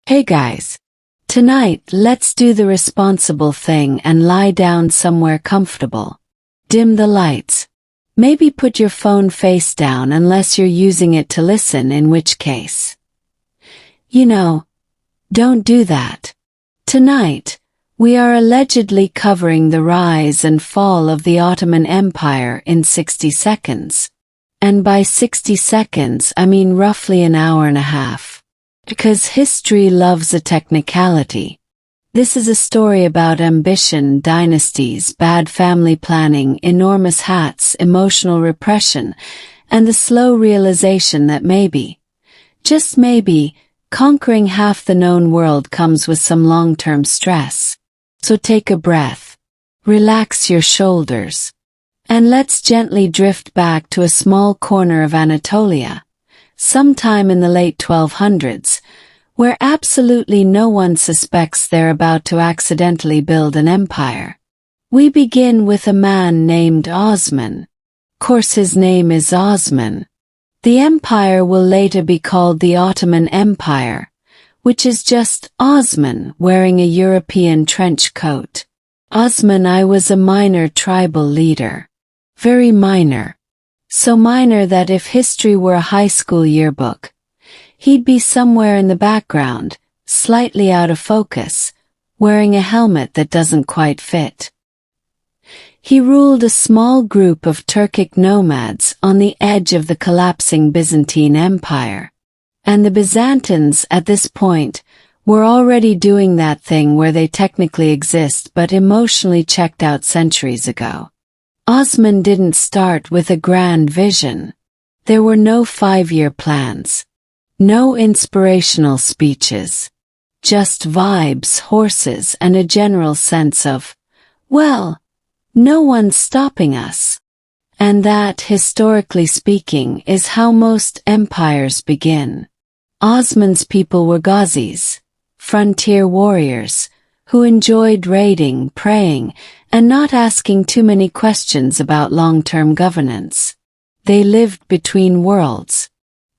Hey guys. Tonight, let's do the responsible thing and lie down somewhere comfortable. Dim the lights. Maybe put your phone face down unless you're using it to listen, in which case, don't do that. Tonight, we are allegedly covering the rise and fall of the Ottoman Empire in 60 seconds. And by 60 seconds, I mean roughly an hour and a half. Because history loves a technicality. This is a story about ambition, dynasties, bad family planning, enormous hats, emotional repression, and the slow realization that maybe, just maybe, conquering half the known world comes with some long-term stress. So take a breath, relax your shoulders, and let's gently drift back to a small corner of Anatolia, sometime in the late 1200s, where absolutely no one suspects they're about to accidentally build an empire. We begin with a man named Osman. Of course his name is Osman. The empire will later be called the Ottoman Empire, which is just Osman wearing a European trench coat. Osman I was a minor tribal leader. Very minor. So minor that if history were a high school yearbook, he'd be somewhere in the background, slightly out of focus, wearing a helmet that doesn't quite fit. He ruled a small group of Turkic nomads on the edge of the collapsing Byzantine Empire. And the Byzantines, at this point, were already doing that thing where they technically exist but emotionally checked out centuries ago. Osman didn't start with a grand vision. There were no 5-year plans. No inspirational speeches. Just vibes, horses, and a general sense of, well, no one's stopping us. And that, historically speaking, is how most empires begin. Osman's people were Ghazis, frontier warriors, who enjoyed raiding, praying, and not asking too many questions about long-term governance. They lived between worlds.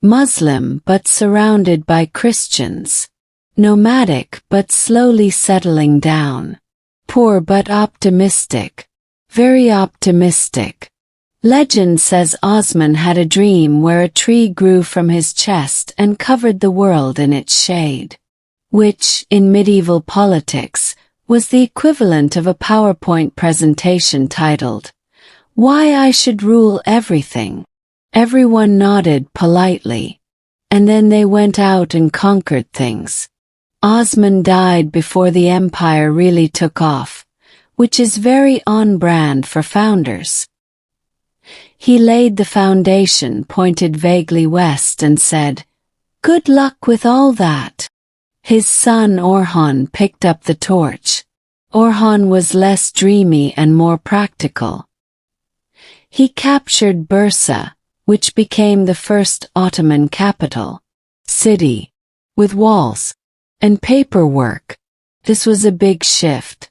Muslim but surrounded by Christians. Nomadic but slowly settling down. Poor but optimistic. Very optimistic. Legend says Osman had a dream where a tree grew from his chest and covered the world in its shade. Which, in medieval politics, was the equivalent of a PowerPoint presentation titled, "Why I Should Rule Everything." Everyone nodded politely. And then they went out and conquered things. Osman died before the empire really took off, which is very on-brand for founders. He laid the foundation, pointed vaguely west and said, "Good luck with all that." His son Orhan picked up the torch. Orhan was less dreamy and more practical. He captured Bursa, which became the first Ottoman capital. City. With walls. And paperwork. This was a big shift.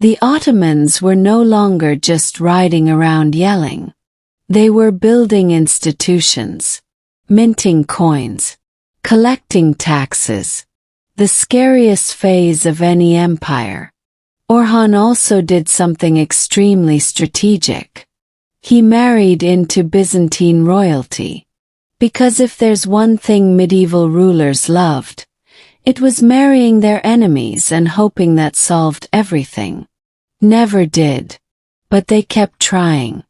The Ottomans were no longer just riding around yelling. They were building institutions. Minting coins. Collecting taxes. The scariest phase of any empire. Orhan also did something extremely strategic. He married into Byzantine royalty. Because if there's one thing medieval rulers loved, it was marrying their enemies and hoping that solved everything. Never did. But they kept trying.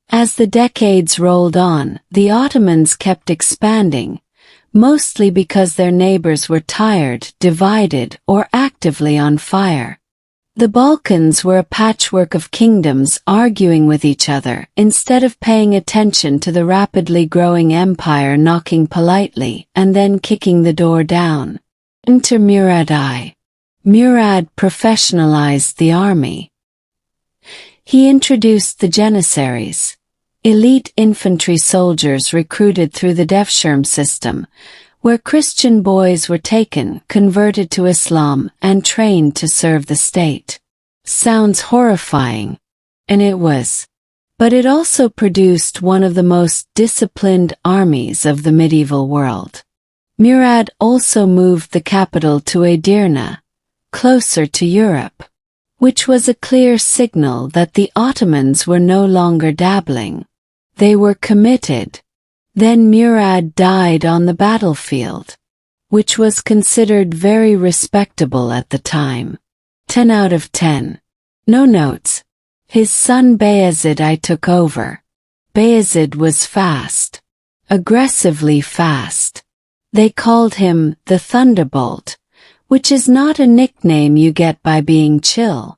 As the decades rolled on, the Ottomans kept expanding, mostly because their neighbors were tired, divided, or actively on fire. The Balkans were a patchwork of kingdoms arguing with each other instead of paying attention to the rapidly growing empire knocking politely and then kicking the door down. Enter Murad I. Murad professionalized the army. He introduced the Janissaries, elite infantry soldiers recruited through the Devshirme system, where Christian boys were taken, converted to Islam, and trained to serve the state. Sounds horrifying. And it was. But it also produced one of the most disciplined armies of the medieval world. Murad also moved the capital to Edirne, closer to Europe, which was a clear signal that the Ottomans were no longer dabbling. They were committed. Then Murad died on the battlefield, which was considered very respectable at the time. 10 out of 10. No notes. His son Bayezid I took over. Bayezid was fast. Aggressively fast. They called him the Thunderbolt, which is not a nickname you get by being chill.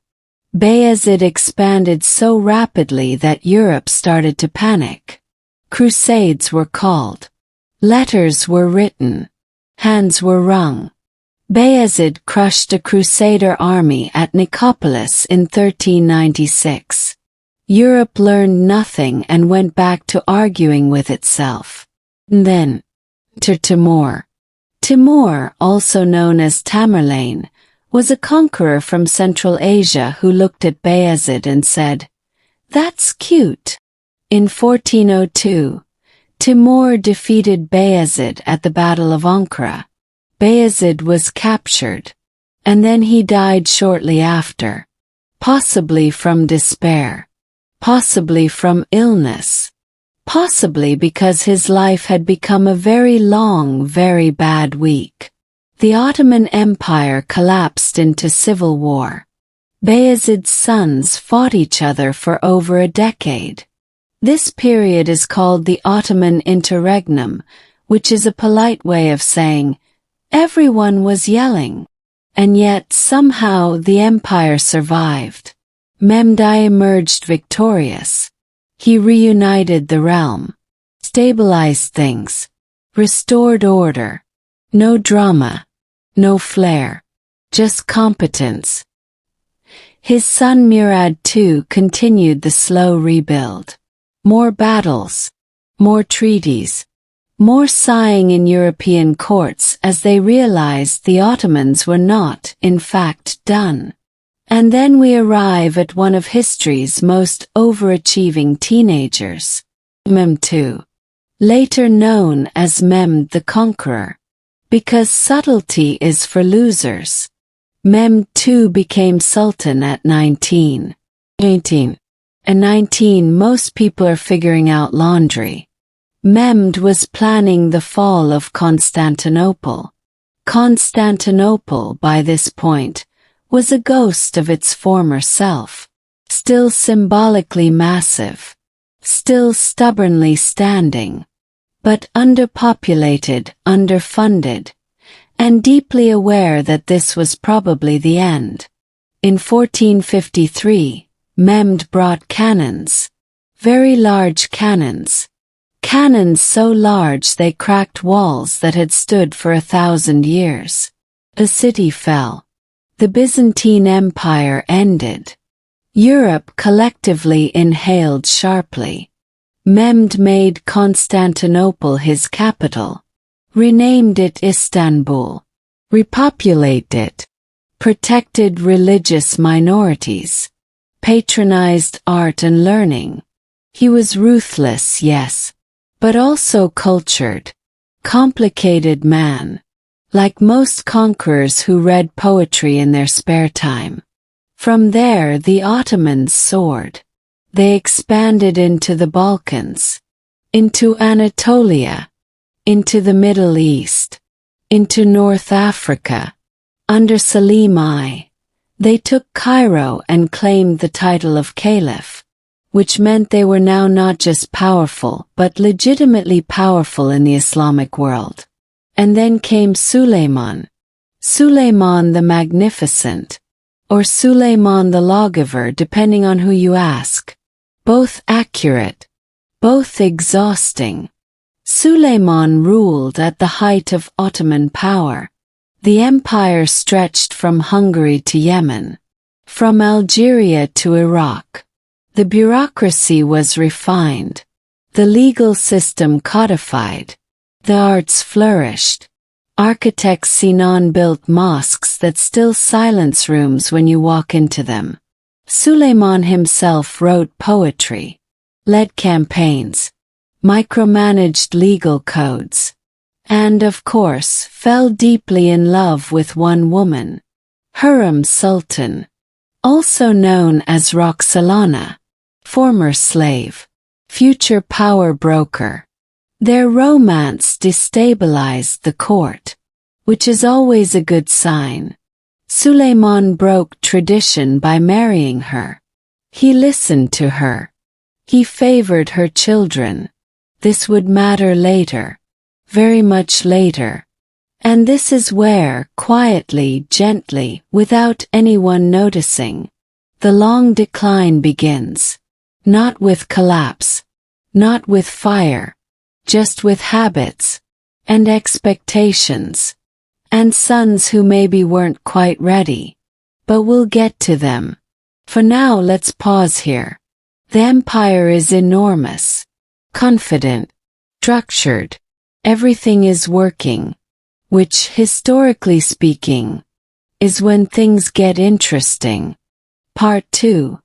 Bayezid expanded so rapidly that Europe started to panic. Crusades were called. Letters were written. Hands were wrung. Bayezid crushed a crusader army at Nicopolis in 1396. Europe learned nothing and went back to arguing with itself. Then, Timur. Timur, also known as Tamerlane, was a conqueror from Central Asia who looked at Bayezid and said, "That's cute." In 1402, Timur defeated Bayezid at the Battle of Ankara. Bayezid was captured, and then he died shortly after, possibly from despair, possibly from illness, possibly because his life had become a very long, very bad week. The Ottoman Empire collapsed into civil war. Bayezid's sons fought each other for over a decade. This period is called the Ottoman Interregnum, which is a polite way of saying, everyone was yelling. And yet somehow the empire survived. Mehmed I emerged victorious. He reunited the realm, stabilized things, restored order. No drama, no flair, just competence. His son Murad II continued the slow rebuild. More battles, more treaties, more sighing in European courts as they realized the Ottomans were not, in fact, done. And then we arrive at one of history's most overachieving teenagers, Mehmed II, later known as Mehmed the Conqueror, because subtlety is for losers. Mehmed II became Sultan at 19. At 19, most people are figuring out laundry. Mehmed was planning the fall of Constantinople. Constantinople, by this point, was a ghost of its former self, still symbolically massive, still stubbornly standing, but underpopulated, underfunded, and deeply aware that this was probably the end. In 1453, Mehmed brought cannons, very large cannons. Cannons so large they cracked walls that had stood for 1,000 years. A city fell. The Byzantine Empire ended. Europe collectively inhaled sharply. Mehmed made Constantinople his capital, renamed it Istanbul, repopulated it, protected religious minorities, patronized art and learning. He was ruthless, yes, but also cultured, complicated man, like most conquerors who read poetry in their spare time. From there the Ottomans soared. They expanded into the Balkans, into Anatolia, into the Middle East, into North Africa. Under Selim I, they took Cairo and claimed the title of Caliph, which meant they were now not just powerful but legitimately powerful in the Islamic world. And then came Suleiman. Suleiman the Magnificent, or Suleiman the Lawgiver depending on who you ask. Both accurate, both exhausting. Suleiman ruled at the height of Ottoman power. The empire stretched from Hungary to Yemen, from Algeria to Iraq. The bureaucracy was refined, the legal system codified, the arts flourished. Architect Sinan built mosques that still silence rooms when you walk into them. Suleiman himself wrote poetry, led campaigns, micromanaged legal codes. and of course fell deeply in love with one woman, Hurrem Sultan, also known as Roxolana, former slave, future power broker. Their romance destabilized the court, which is always a good sign. Suleiman broke tradition by marrying her. He listened to her. He favored her children. This would matter later, very much later. And this is where, quietly, gently, without anyone noticing, the long decline begins. Not with collapse, not with fire, just with habits, and expectations, and sons who maybe weren't quite ready. But we'll get to them. For now let's pause here. The empire is enormous, confident, structured. Everything is working, which, historically speaking, is when things get interesting. Part 2.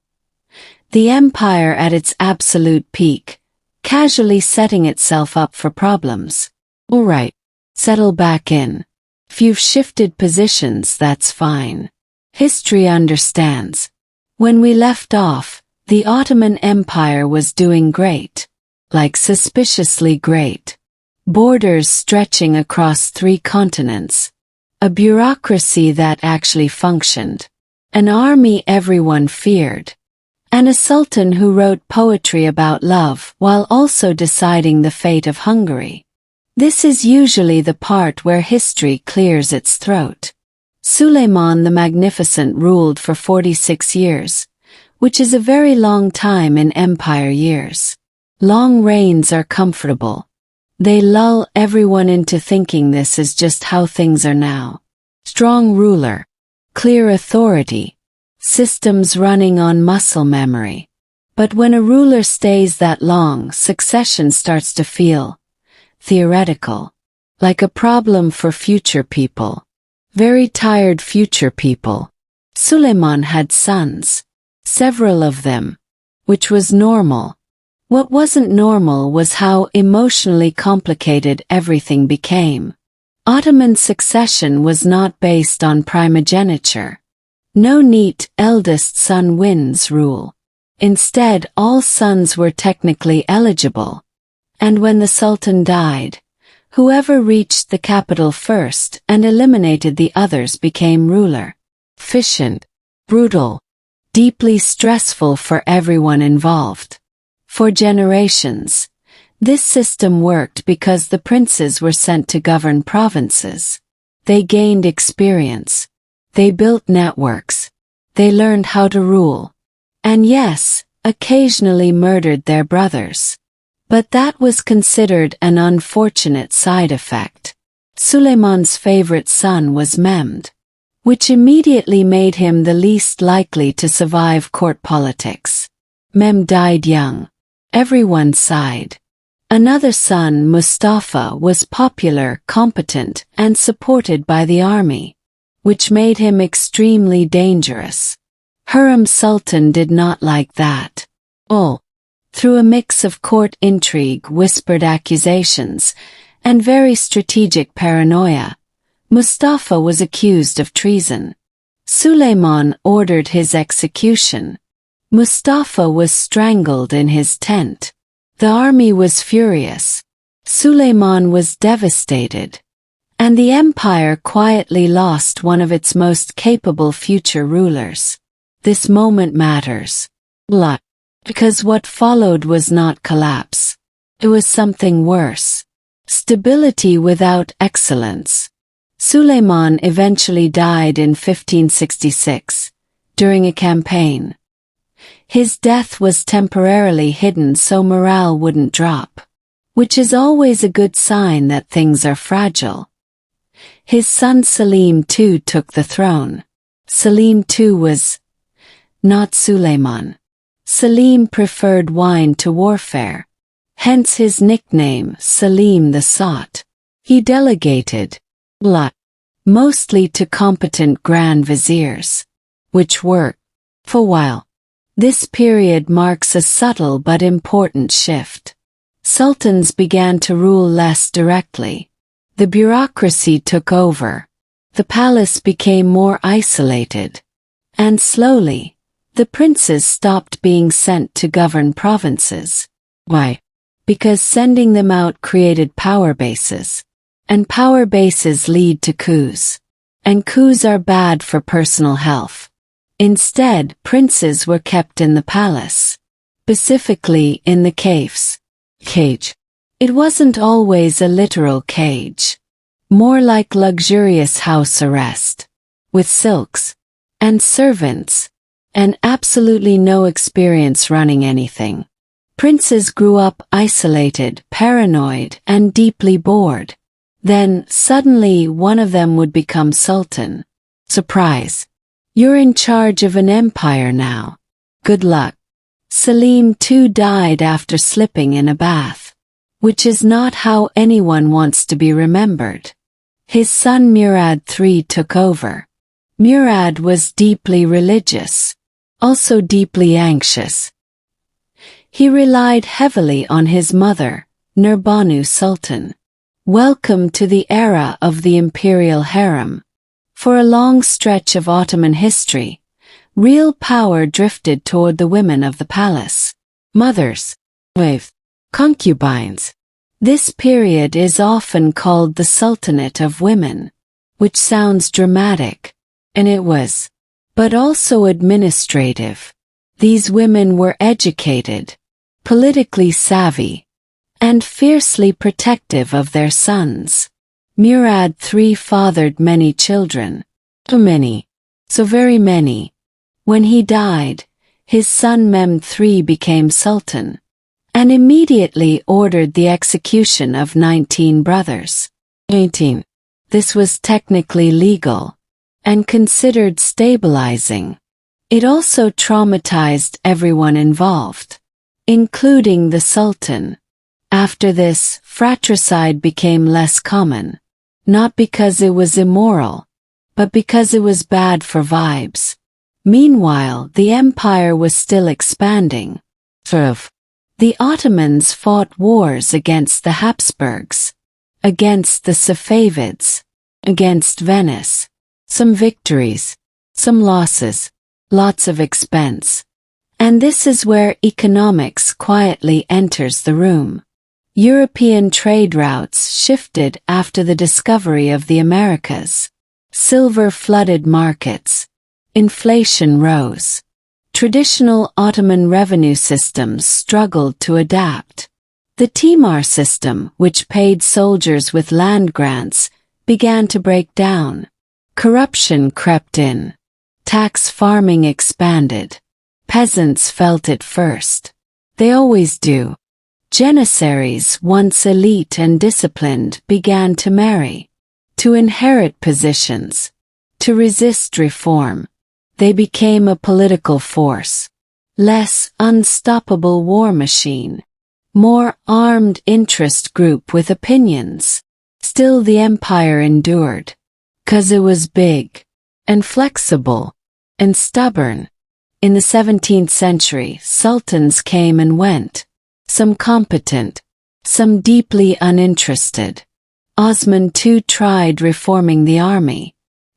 The empire at its absolute peak, casually setting itself up for problems. Alright, settle back in. If you've shifted positions, that's fine. History understands. When we left off, the Ottoman Empire was doing great. Like suspiciously great. Borders stretching across 3 continents. A bureaucracy that actually functioned. An army everyone feared. And a sultan who wrote poetry about love while also deciding the fate of Hungary. This is usually the part where history clears its throat. Suleiman the Magnificent ruled for 46 years, which is a very long time in empire years. Long reigns are comfortable. They lull everyone into thinking this is just how things are now. Strong ruler, clear authority, systems running on muscle memory. But when a ruler stays that long, succession starts to feel theoretical, like a problem for future people. Very tired future people. Suleiman had sons, several of them, which was normal. What wasn't normal was how emotionally complicated everything became. Ottoman succession was not based on primogeniture. No neat eldest son wins rule. Instead, all sons were technically eligible. And when the Sultan died, whoever reached the capital first and eliminated the others became ruler. Efficient, brutal, deeply stressful for everyone involved. For generations, this system worked because the princes were sent to govern provinces. They gained experience. They built networks. They learned how to rule. And yes, occasionally murdered their brothers. But that was considered an unfortunate side effect. Suleiman's favorite son was Mehmed, which immediately made him the least likely to survive court politics. Mehmed died young. Everyone sighed. Another son, Mustafa, was popular, competent, and supported by the army, which made him extremely dangerous. Hurrem Sultan did not like that. Through a mix of court intrigue, whispered accusations, and very strategic paranoia, Mustafa was accused of treason. Suleiman ordered his execution. Mustafa was strangled in his tent. The army was furious. Suleiman was devastated. And the empire quietly lost one of its most capable future rulers. This moment matters. Because what followed was not collapse. It was something worse. Stability without excellence. Suleiman eventually died in 1566, during a campaign. His death was temporarily hidden so morale wouldn't drop, which is always a good sign that things are fragile. His son Selim II took the throne. Selim II was not Suleiman. Selim preferred wine to warfare. Hence his nickname, Selim the Sought. He delegated mostly to competent grand viziers, which worked for a while. This period marks a subtle but important shift. Sultans began to rule less directly. The bureaucracy took over. The palace became more isolated. And slowly, the princes stopped being sent to govern provinces. Why? Because sending them out created power bases. And power bases lead to coups. And coups are bad for personal health. Instead, princes were kept in the palace. Specifically in the cage. It wasn't always a literal cage. More like luxurious house arrest. With silks. And servants. And absolutely no experience running anything. Princes grew up isolated, paranoid, and deeply bored. Then, suddenly, one of them would become sultan. Surprise! You're in charge of an empire now. Good luck. Selim too died after slipping in a bath. Which is not how anyone wants to be remembered. His son Murad III took over. Murad was deeply religious. Also deeply anxious. He relied heavily on his mother, Nurbanu Sultan. Welcome to the era of the imperial harem. For a long stretch of Ottoman history, real power drifted toward the women of the palace. Mothers. With concubines. This period is often called the Sultanate of Women, which sounds dramatic, and it was, but also administrative. These women were educated, politically savvy, and fiercely protective of their sons. Murad III fathered many children. Too many. So very many. When he died, his son Mehmed III became sultan, and immediately ordered the execution of 19 brothers. 18. This was technically legal, and considered stabilizing. It also traumatized everyone involved, including the sultan. After this, fratricide became less common. Not because it was immoral, but because it was bad for vibes. Meanwhile, the empire was still expanding. The Ottomans fought wars against the Habsburgs, against the Safavids, against Venice. Some victories, some losses, lots of expense. And this is where economics quietly enters the room. European trade routes shifted after the discovery of the Americas. Silver flooded markets. Inflation rose. Traditional Ottoman revenue systems struggled to adapt. The Timar system, which paid soldiers with land grants, began to break down. Corruption crept in. Tax farming expanded. Peasants felt it first. They always do. Janissaries, once elite and disciplined, began to marry, to inherit positions, to resist reform. They became a political force, less unstoppable war machine, more armed interest group with opinions. Still the empire endured, 'cause it was big, and flexible, and stubborn. In the 17th century, sultans came and went. Some competent, some deeply uninterested. Osman II tried reforming the army.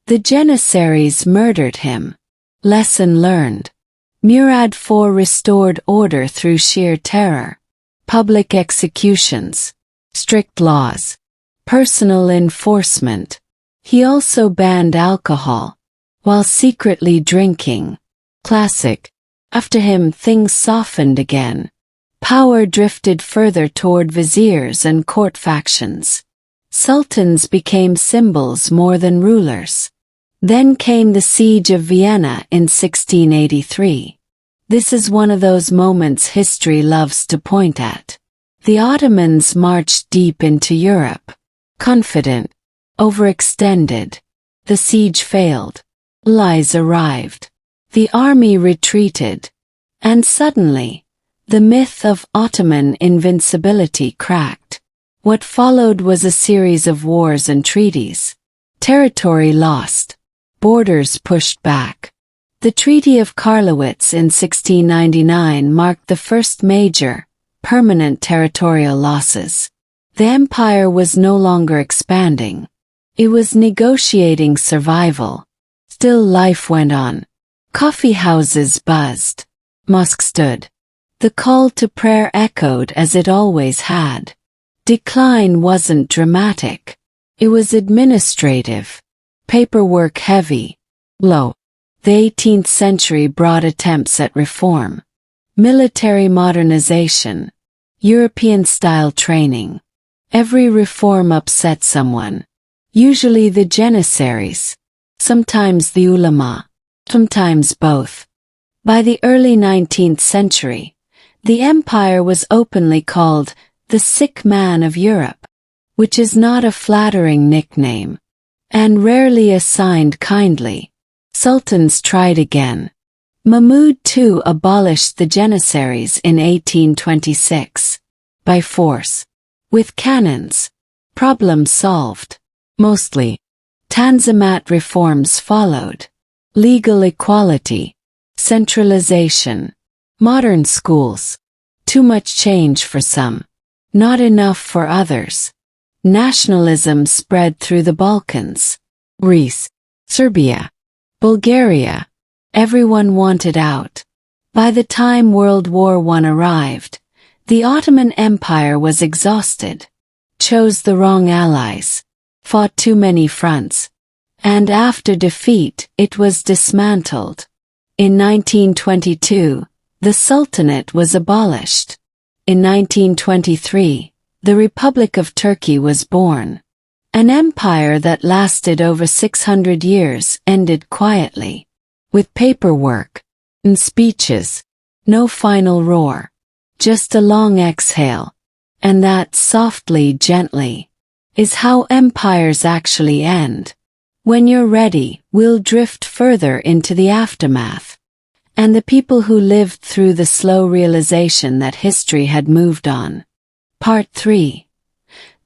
The Janissaries murdered him. Lesson learned. Murad IV restored order through sheer terror. Public executions. Strict laws. Personal enforcement. He also banned alcohol, while secretly drinking. Classic. After him, things softened again. Power drifted further toward viziers and court factions. Sultans became symbols more than rulers. Then came the siege of Vienna in 1683. This is one of those moments history loves to point at. The Ottomans marched deep into Europe. Confident. Overextended. The siege failed. Allies arrived. The army retreated. And suddenly, the myth of Ottoman invincibility cracked. What followed was a series of wars and treaties. Territory lost. Borders pushed back. The Treaty of Karlowitz in 1699 marked the first major, permanent territorial losses. The empire was no longer expanding. It was negotiating survival. Still life went on. Coffee houses buzzed. Mosques stood. The call to prayer echoed as it always had. Decline wasn't dramatic. It was administrative. Paperwork heavy. Low. The 18th century brought attempts at reform. Military modernization. European-style training. Every reform upset someone. Usually the janissaries. Sometimes the ulama. Sometimes both. By the early 19th century, the empire was openly called the sick man of Europe, which is not a flattering nickname, and rarely assigned kindly. Sultans tried again. Mahmud II abolished the janissaries in 1826. By force. With cannons. Problem solved. Mostly. Tanzimat reforms followed. Legal equality. Centralization. Modern schools. Too much change for some. Not enough for others. Nationalism spread through the Balkans. Greece. Serbia. Bulgaria. Everyone wanted out. By the time World War I arrived, the Ottoman Empire was exhausted. Chose the wrong allies. Fought too many fronts. And after defeat, it was dismantled. In 1922, the Sultanate was abolished. In 1923, the Republic of Turkey was born. An empire that lasted over 600 years ended quietly. With paperwork and speeches, no final roar, just a long exhale, and that softly, gently, is how empires actually end. When you're ready, we'll drift further into the aftermath, and the people who lived through the slow realization that history had moved on. Part 3.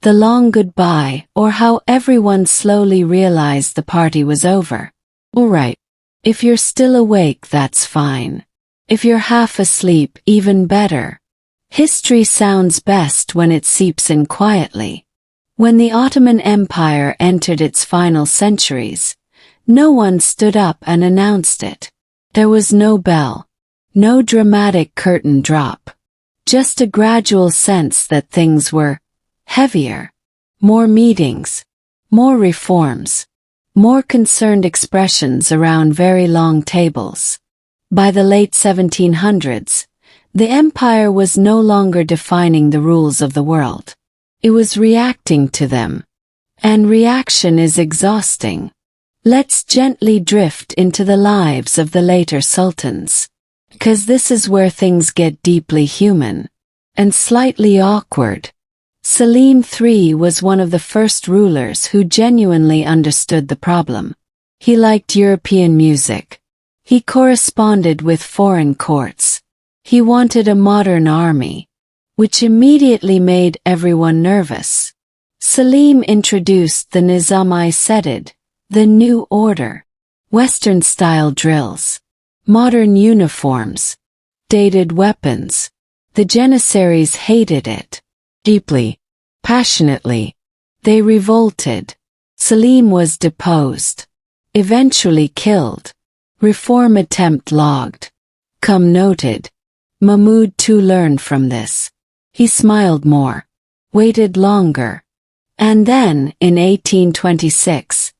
The long goodbye, or how everyone slowly realized the party was over. All right. If you're still awake, that's fine. If you're half asleep, even better. History sounds best when it seeps in quietly. When the Ottoman Empire entered its final centuries, no one stood up and announced it. There was no bell. No dramatic curtain drop. Just a gradual sense that things were heavier. More meetings. More reforms. More concerned expressions around very long tables. By the late 1700s, the empire was no longer defining the rules of the world. It was reacting to them. And reaction is exhausting. Let's gently drift into the lives of the later sultans. Because this is where things get deeply human. And slightly awkward. Selim III was one of the first rulers who genuinely understood the problem. He liked European music. He corresponded with foreign courts. He wanted a modern army, which immediately made everyone nervous. Selim introduced the Nizam-i-Sedid, the new order, Western-style drills, modern uniforms, dated weapons. The janissaries hated it. Deeply, passionately. They revolted. Selim was deposed. Eventually killed. Reform attempt logged. Come noted. Mahmud II learned from this. He smiled more. Waited longer. And then, in 1826,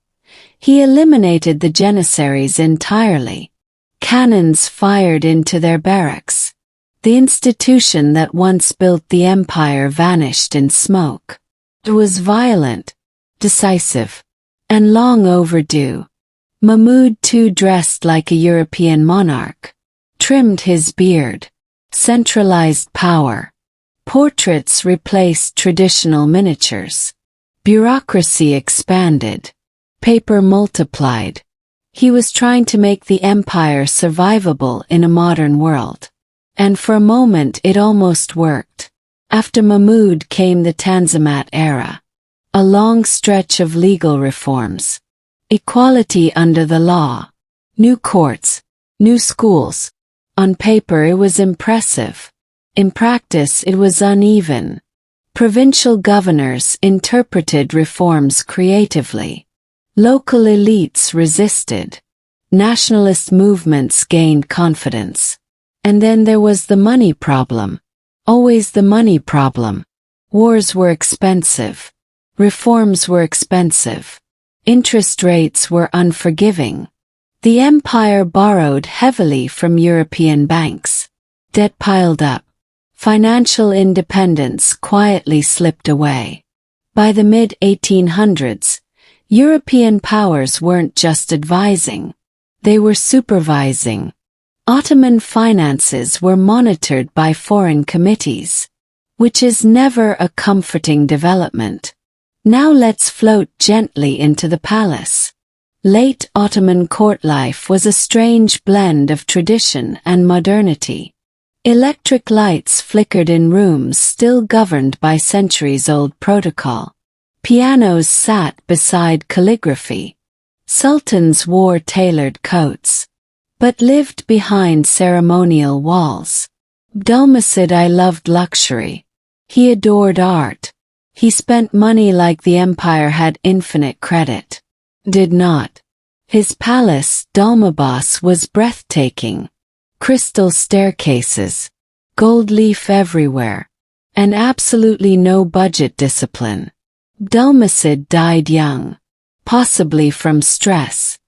he eliminated the janissaries entirely. Cannons fired into their barracks. The institution that once built the empire vanished in smoke. It was violent, decisive, and long overdue. Mahmud II dressed like a European monarch, trimmed his beard, centralized power. Portraits replaced traditional miniatures. Bureaucracy expanded. Paper multiplied. He was trying to make the empire survivable in a modern world. And for a moment it almost worked. After Mahmud came the Tanzimat era. A long stretch of legal reforms. Equality under the law. New courts. New schools. On paper it was impressive. In practice it was uneven. Provincial governors interpreted reforms creatively. Local elites resisted. Nationalist movements gained confidence. And then there was the money problem. Always the money problem. Wars were expensive. Reforms were expensive. Interest rates were unforgiving. The empire borrowed heavily from European banks. Debt piled up. Financial independence quietly slipped away. By the mid-1800s, European powers weren't just advising. They were supervising. Ottoman finances were monitored by foreign committees, which is never a comforting development. Now let's float gently into the palace. Late Ottoman court life was a strange blend of tradition and modernity. Electric lights flickered in rooms still governed by centuries-old protocol. Pianos sat beside calligraphy. Sultans wore tailored coats, but lived behind ceremonial walls. Abdulmecid I loved luxury. He adored art. He spent money like the empire had infinite credit. Did not. His palace, Dolmabahce, was breathtaking. Crystal staircases, gold leaf everywhere, and absolutely no budget discipline. Abdulmecid died young, possibly from stress,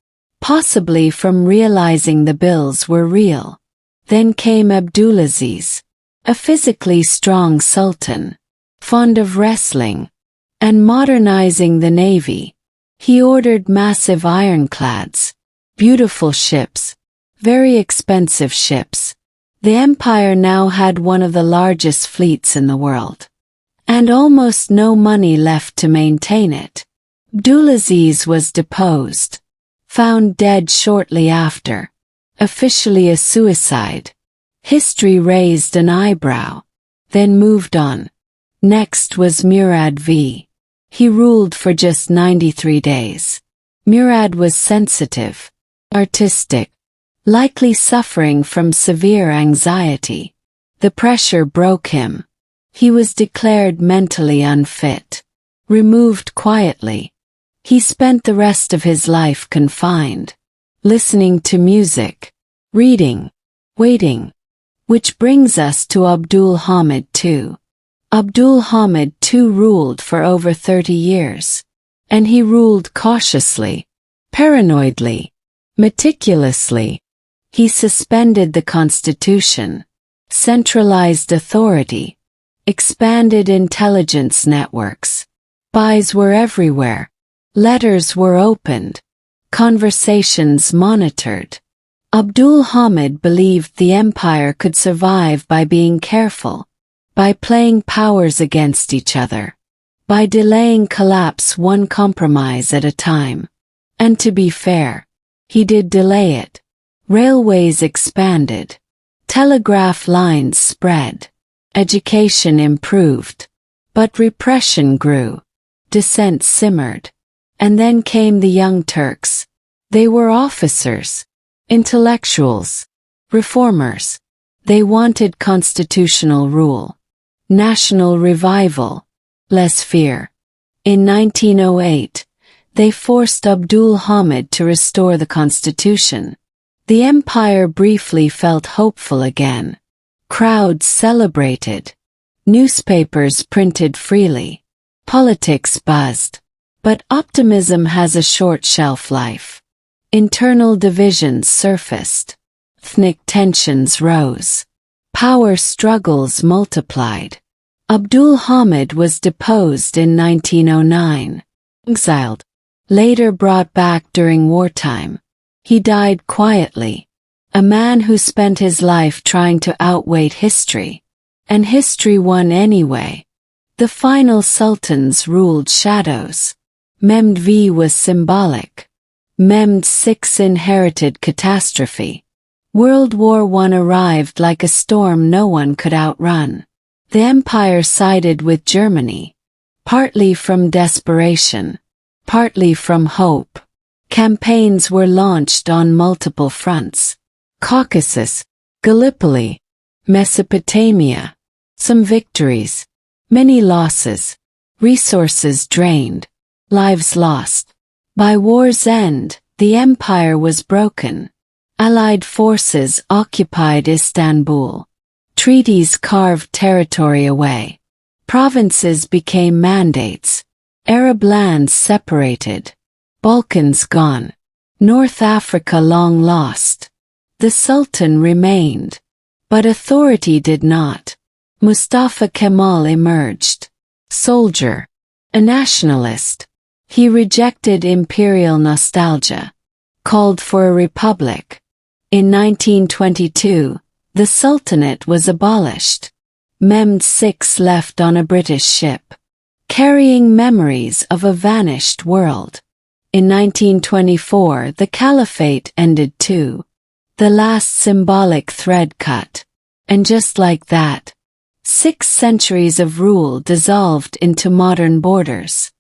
possibly from realizing the bills were real. Then came Abdulaziz, a physically strong sultan, fond of wrestling, and modernizing the navy. He ordered massive ironclads, beautiful ships, very expensive ships. The empire now had one of the largest fleets in the world, and almost no money left to maintain it. Abdulaziz was deposed, found dead shortly after, officially a suicide. History raised an eyebrow, then moved on. Next was Murad V. He ruled for just 93 days. Murad was sensitive, artistic, likely suffering from severe anxiety. The pressure broke him. He was declared mentally unfit, removed quietly. He spent the rest of his life confined, listening to music, reading, waiting. Which brings us to Abdul Hamid II. Abdul Hamid II ruled for over 30 years. And he ruled cautiously, paranoidly, meticulously. He suspended the constitution, centralized authority, expanded intelligence networks. Spies were everywhere. Letters were opened. Conversations monitored. Abdul Hamid believed the empire could survive by being careful, by playing powers against each other, by delaying collapse one compromise at a time. And to be fair, he did delay it. Railways expanded. Telegraph lines spread. Education improved. But repression grew. Dissent simmered. And then came the Young Turks. They were officers, intellectuals, reformers. They wanted constitutional rule, national revival, less fear. In 1908, they forced Abdul Hamid to restore the constitution. The empire briefly felt hopeful again. Crowds celebrated. Newspapers printed freely. Politics buzzed. But optimism has a short shelf life. Internal divisions surfaced. Ethnic tensions rose. Power struggles multiplied. Abdul Hamid was deposed in 1909. Exiled. Later brought back during wartime. He died quietly. A man who spent his life trying to outweigh history. And history won anyway. The final sultans ruled shadows. Mehmed V was symbolic. Mehmed VI inherited catastrophe. World War I arrived like a storm no one could outrun. The empire sided with Germany, partly from desperation, partly from hope. Campaigns were launched on multiple fronts. Caucasus, Gallipoli, Mesopotamia. Some victories. Many losses. Resources drained. Lives lost. By war's end, the empire was broken. Allied forces occupied Istanbul. Treaties carved territory away. Provinces became mandates. Arab lands separated. Balkans gone. North Africa long lost. The Sultan remained. But authority did not. Mustafa Kemal emerged. Soldier. A nationalist. He rejected imperial nostalgia. Called for a republic. In 1922, the Sultanate was abolished. Mehmed VI left on a British ship, carrying memories of a vanished world. In 1924, the Caliphate ended too. The last symbolic thread cut. And just like that, 6 centuries of rule dissolved into modern borders.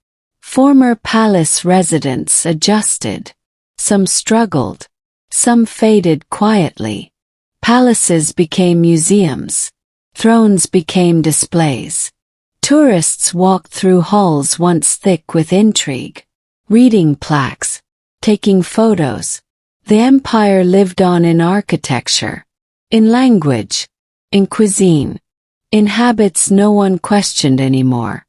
Former palace residents adjusted. Some struggled. Some faded quietly. Palaces became museums. Thrones became displays. Tourists walked through halls once thick with intrigue, reading plaques, taking photos. The empire lived on in architecture, in language, in cuisine, in habits no one questioned anymore.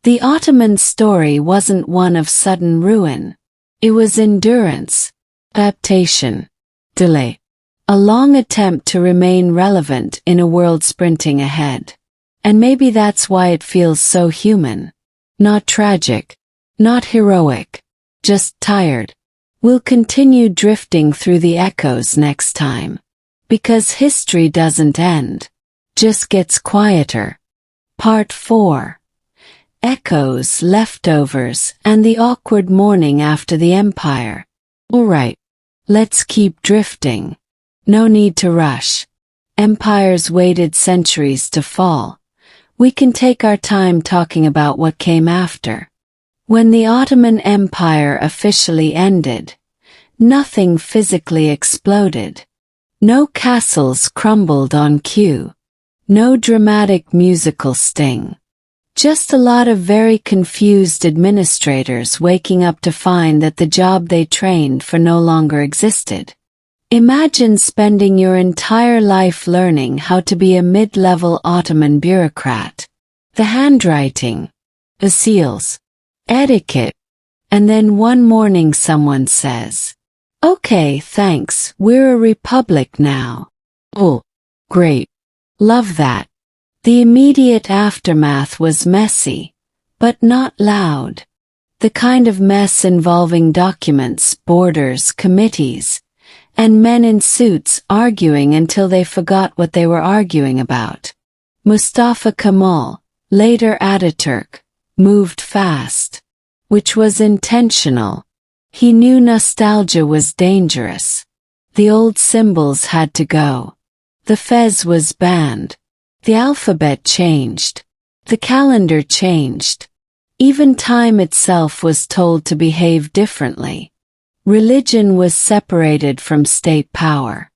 The Ottoman story wasn't one of sudden ruin. It was endurance, adaptation, delay. A long attempt to remain relevant in a world sprinting ahead. And maybe that's why it feels so human. Not tragic, not heroic, just tired. We'll continue drifting through the echoes next time. Because history doesn't end, just gets quieter. Part 4. Echoes, Leftovers, and the Awkward Morning After the Empire. Alright, let's keep drifting. No need to rush. Empires waited centuries to fall. We can take our time talking about what came after. When the Ottoman Empire officially ended, nothing physically exploded. No castles crumbled on cue. No dramatic musical sting. Just a lot of very confused administrators waking up to find that the job they trained for no longer existed. Imagine spending your entire life learning how to be a mid-level Ottoman bureaucrat. The handwriting, the seals, etiquette, and then one morning someone says, "Okay, thanks, we're a republic now." Oh, great. Love that. The immediate aftermath was messy, but not loud. The kind of mess involving documents, borders, committees, and men in suits arguing until they forgot what they were arguing about. Mustafa Kemal, later Ataturk, moved fast, which was intentional. He knew nostalgia was dangerous. The old symbols had to go. The fez was banned. The alphabet changed. The calendar changed. Even time itself was told to behave differently. Religion was separated from state power.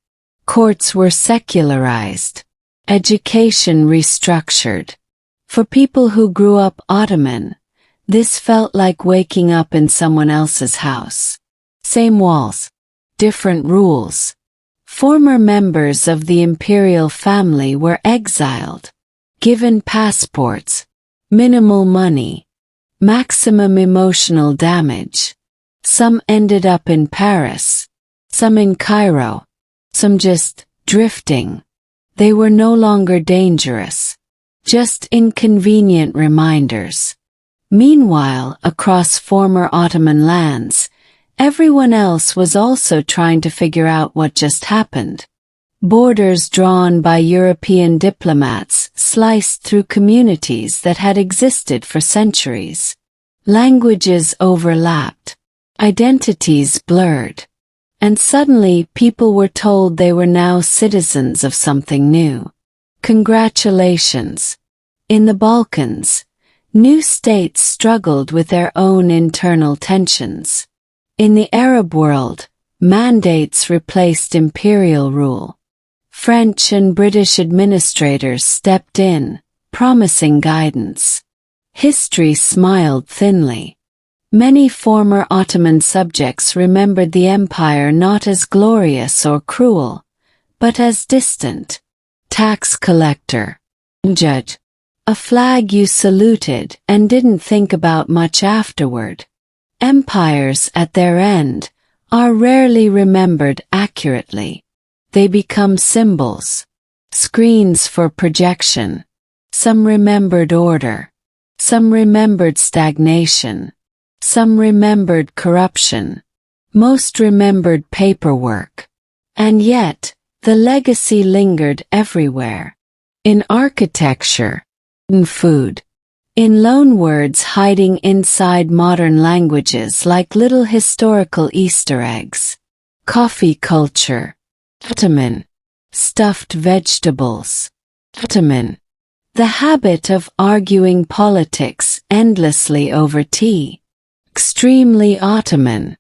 Courts were secularized. Education restructured. For people who grew up Ottoman, this felt like waking up in someone else's house. Same walls, different rules. Former members of the imperial family were exiled, given passports, minimal money, maximum emotional damage. Some ended up in Paris, some in Cairo, some just drifting. They were no longer dangerous, just inconvenient reminders. Meanwhile, across former Ottoman lands, everyone else was also trying to figure out what just happened. Borders drawn by European diplomats sliced through communities that had existed for centuries. Languages overlapped. Identities blurred. And suddenly people were told they were now citizens of something new. Congratulations. In the Balkans, new states struggled with their own internal tensions. In the Arab world, mandates replaced imperial rule. French and British administrators stepped in, promising guidance. History smiled thinly. Many former Ottoman subjects remembered the empire not as glorious or cruel, but as distant. Tax collector. Judge. A flag you saluted and didn't think about much afterward. Empires at their end are rarely remembered accurately. They become symbols, screens for projection. Some remembered order. Some remembered stagnation. Some remembered corruption. Most remembered paperwork. And yet, the legacy lingered everywhere. In architecture, in food, in loanwords hiding inside modern languages like little historical Easter eggs. Coffee culture. Ottoman. Stuffed vegetables. Ottoman. The habit of arguing politics endlessly over tea. Extremely Ottoman.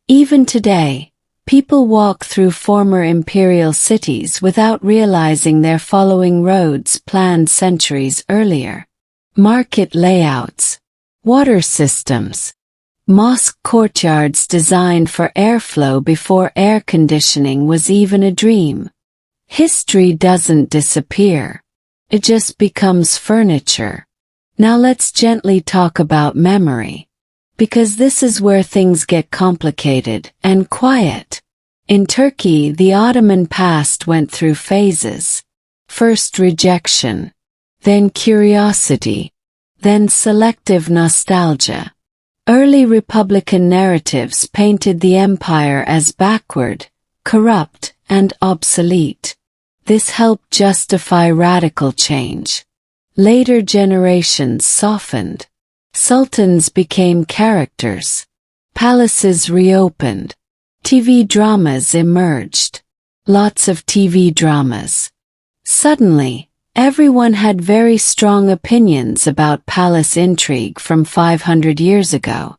Even today, people walk through former imperial cities without realizing they're following roads planned centuries earlier. Market layouts. Water systems. Mosque courtyards designed for airflow before air conditioning was even a dream. History doesn't disappear. It just becomes furniture. Now let's gently talk about memory. Because this is where things get complicated and quiet. In Turkey, the Ottoman past went through phases. First rejection, then curiosity, then selective nostalgia. Early Republican narratives painted the empire as backward, corrupt, and obsolete. This helped justify radical change. Later generations softened. Sultans became characters. Palaces reopened. TV dramas emerged. Lots of TV dramas. Suddenly, everyone had very strong opinions about palace intrigue from 500 years ago,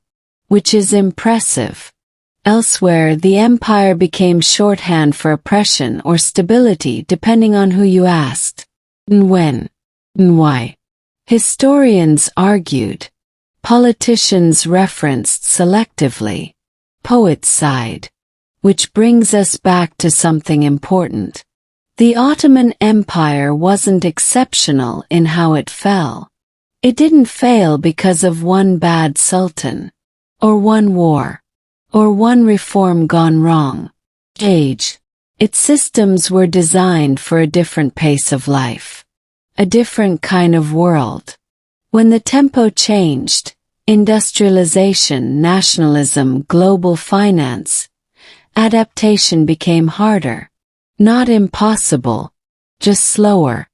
which is impressive. Elsewhere, the empire became shorthand for oppression or stability depending on who you asked. And when? And why? Historians argued. Politicians referenced selectively. Poets sighed. Which brings us back to something important. The Ottoman Empire wasn't exceptional in how it fell. It didn't fail because of one bad sultan, or one war, or one reform gone wrong. Its systems were designed for a different pace of life, a different kind of world. When the tempo changed, industrialization, nationalism, global finance, adaptation became harder. Not impossible, just slower.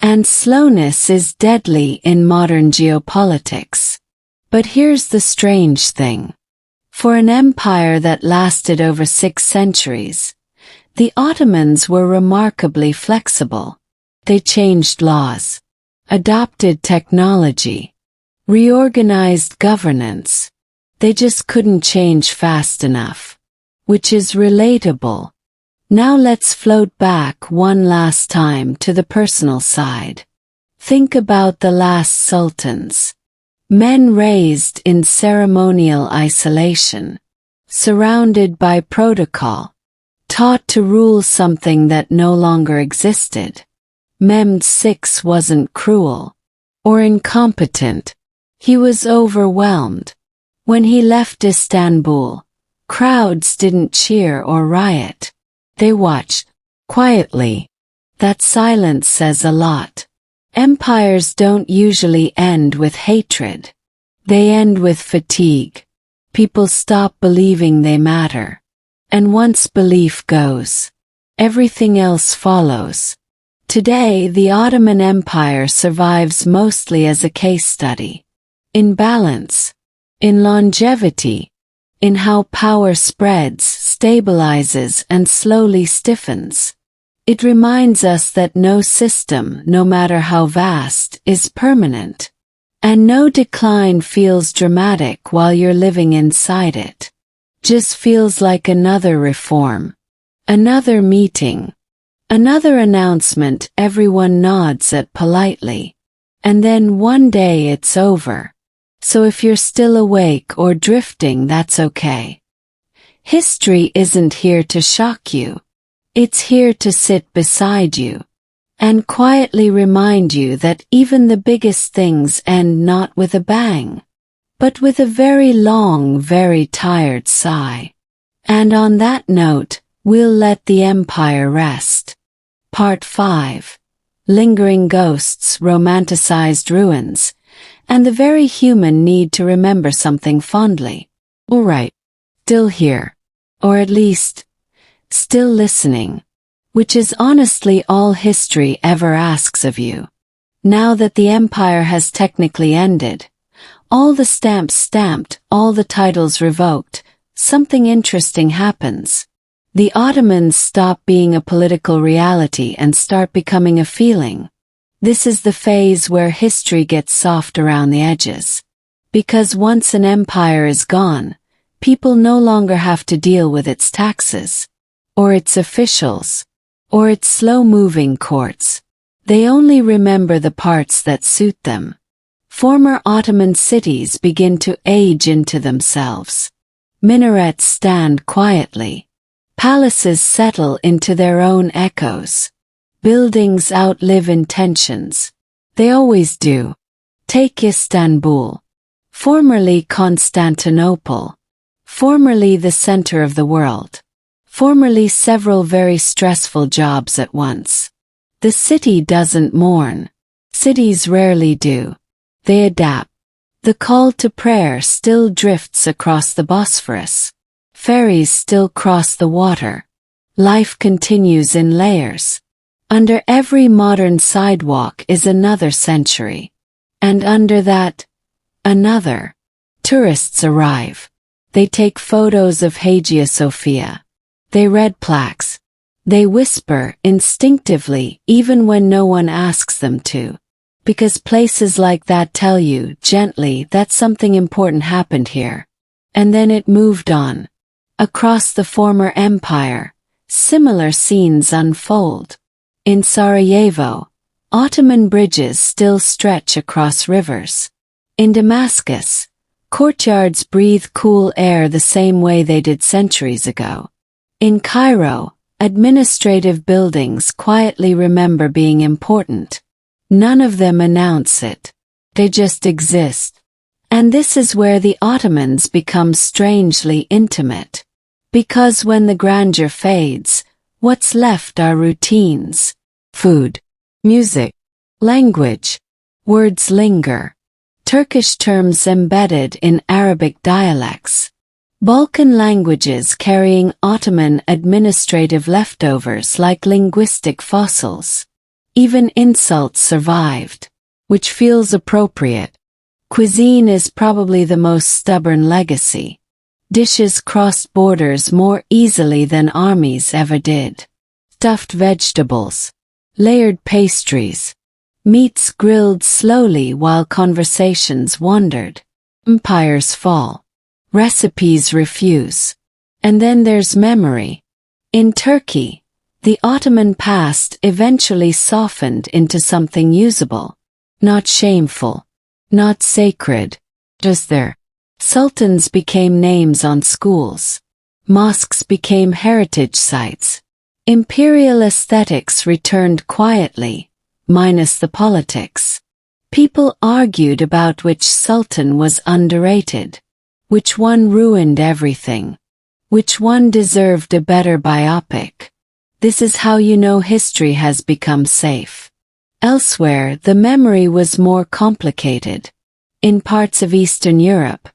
And slowness is deadly in modern geopolitics. But here's the strange thing. For an empire that lasted over 6 centuries, the Ottomans were remarkably flexible. They changed laws, adopted technology, reorganized governance. They just couldn't change fast enough, which is relatable. Now let's float back one last time to the personal side. Think about the last sultans. Men raised in ceremonial isolation, surrounded by protocol, taught to rule something that no longer existed. Mehmed VI wasn't cruel or incompetent. He was overwhelmed. When he left Istanbul, crowds didn't cheer or riot. They watched, quietly. That silence says a lot. Empires don't usually end with hatred. They end with fatigue. People stop believing they matter. And once belief goes, everything else follows. Today, the Ottoman Empire survives mostly as a case study. In balance, in longevity, in how power spreads, stabilizes, and slowly stiffens. It reminds us that no system, no matter how vast, is permanent. And no decline feels dramatic while you're living inside it. Just feels like another reform. Another meeting. Another announcement everyone nods at politely. And then one day it's over. So if you're still awake or drifting, that's okay. History isn't here to shock you. It's here to sit beside you and quietly remind you that even the biggest things end not with a bang, but with a very long, very tired sigh. And on that note, we'll let the empire rest. Part 5. Lingering ghosts, romanticized ruins, and the very human need to remember something fondly. Alright, still here. Or at least, still listening. Which is honestly all history ever asks of you. Now that the empire has technically ended, all the stamps stamped, all the titles revoked, something interesting happens. The Ottomans stop being a political reality and start becoming a feeling. This is the phase where history gets soft around the edges. Because once an empire is gone, people no longer have to deal with its taxes, or its officials, or its slow-moving courts. They only remember the parts that suit them. Former Ottoman cities begin to age into themselves. Minarets stand quietly. Palaces settle into their own echoes. Buildings outlive intentions. They always do. Take Istanbul. Formerly Constantinople. Formerly the center of the world. Formerly several very stressful jobs at once. The city doesn't mourn. Cities rarely do. They adapt. The call to prayer still drifts across the Bosphorus. Ferries still cross the water. Life continues in layers. Under every modern sidewalk is another century. And under that, another. Tourists arrive. They take photos of Hagia Sophia. They read plaques. They whisper instinctively even when no one asks them to. Because places like that tell you gently that something important happened here. And then it moved on. Across the former empire, similar scenes unfold. In Sarajevo, Ottoman bridges still stretch across rivers. In Damascus, courtyards breathe cool air the same way they did centuries ago. In Cairo, administrative buildings quietly remember being important. None of them announce it. They just exist. And this is where the Ottomans become strangely intimate. Because when the grandeur fades, what's left are routines. Food, music, language. Words linger. Turkish terms embedded in Arabic dialects. Balkan languages carrying Ottoman administrative leftovers like linguistic fossils. Even insults survived, which feels appropriate. Cuisine is probably the most stubborn legacy. Dishes crossed borders more easily than armies ever did. Stuffed vegetables, layered pastries, meats grilled slowly while conversations wandered. Empires fall. Recipes refuse. And then there's memory. In Turkey, the Ottoman past eventually softened into something usable. Not shameful. Not sacred. Just there. Sultans became names on schools. Mosques became heritage sites. Imperial aesthetics returned quietly, minus the politics. People argued about which sultan was underrated. Which one ruined everything. Which one deserved a better biopic. This is how you know history has become safe. Elsewhere, the memory was more complicated. In parts of Eastern Europe,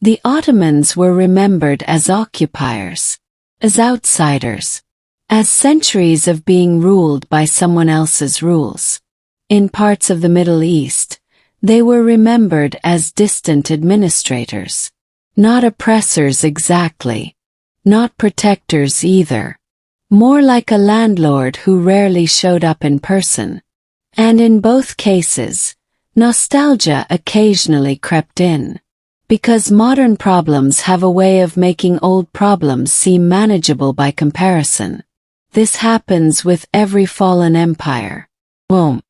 the Ottomans were remembered as occupiers, as outsiders, as centuries of being ruled by someone else's rules. In parts of the Middle East, they were remembered as distant administrators. Not oppressors exactly. Not protectors either. More like a landlord who rarely showed up in person. And in both cases, nostalgia occasionally crept in. Because modern problems have a way of making old problems seem manageable by comparison. This happens with every fallen empire. Boom.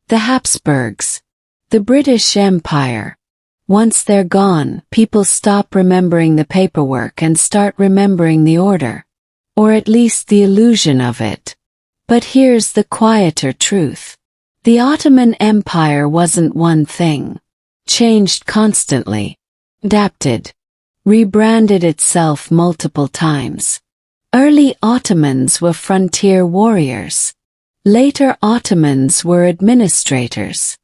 The Habsburgs. The British Empire. Once they're gone, people stop remembering the paperwork and start remembering the order. Or at least the illusion of it. But here's the quieter truth. The Ottoman Empire wasn't one thing. Changed constantly. Adapted. Rebranded itself multiple times. Early Ottomans were frontier warriors. Later Ottomans were administrators.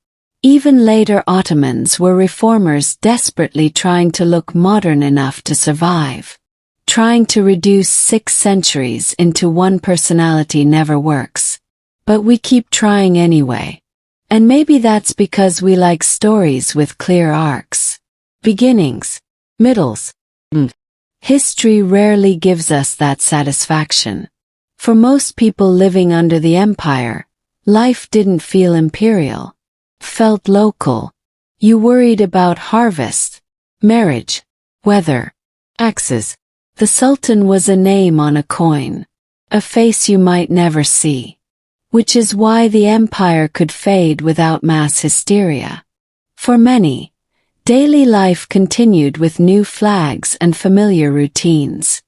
Even later Ottomans were reformers desperately trying to look modern enough to survive. Trying to reduce 6 centuries into one personality never works. But we keep trying anyway. And maybe that's because we like stories with clear arcs. Beginnings. Middles. History rarely gives us that satisfaction. For most people living under the empire, life didn't feel imperial. Felt local. You worried about harvest, marriage, weather, taxes. The Sultan was a name on a coin. A face you might never see. Which is why the empire could fade without mass hysteria. For many, daily life continued with new flags and familiar routines.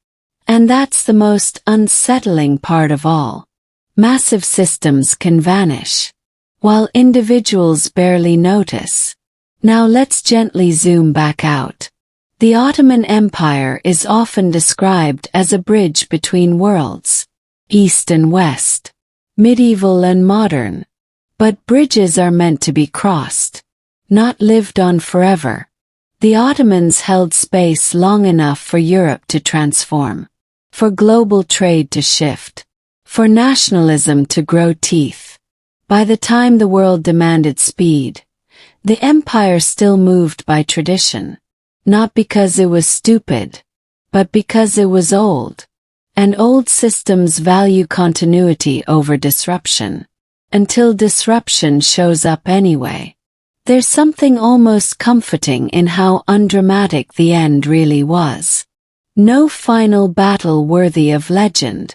And that's the most unsettling part of all. Massive systems can vanish, while individuals barely notice. Now let's gently zoom back out. The Ottoman Empire is often described as a bridge between worlds, East and West, medieval and modern. But bridges are meant to be crossed, not lived on forever. The Ottomans held space long enough for Europe to transform, for global trade to shift, for nationalism to grow teeth. By the time the world demanded speed, the empire still moved by tradition. Not because it was stupid, but because it was old. And old systems value continuity over disruption. Until disruption shows up anyway. There's something almost comforting in how undramatic the end really was. No final battle worthy of legend.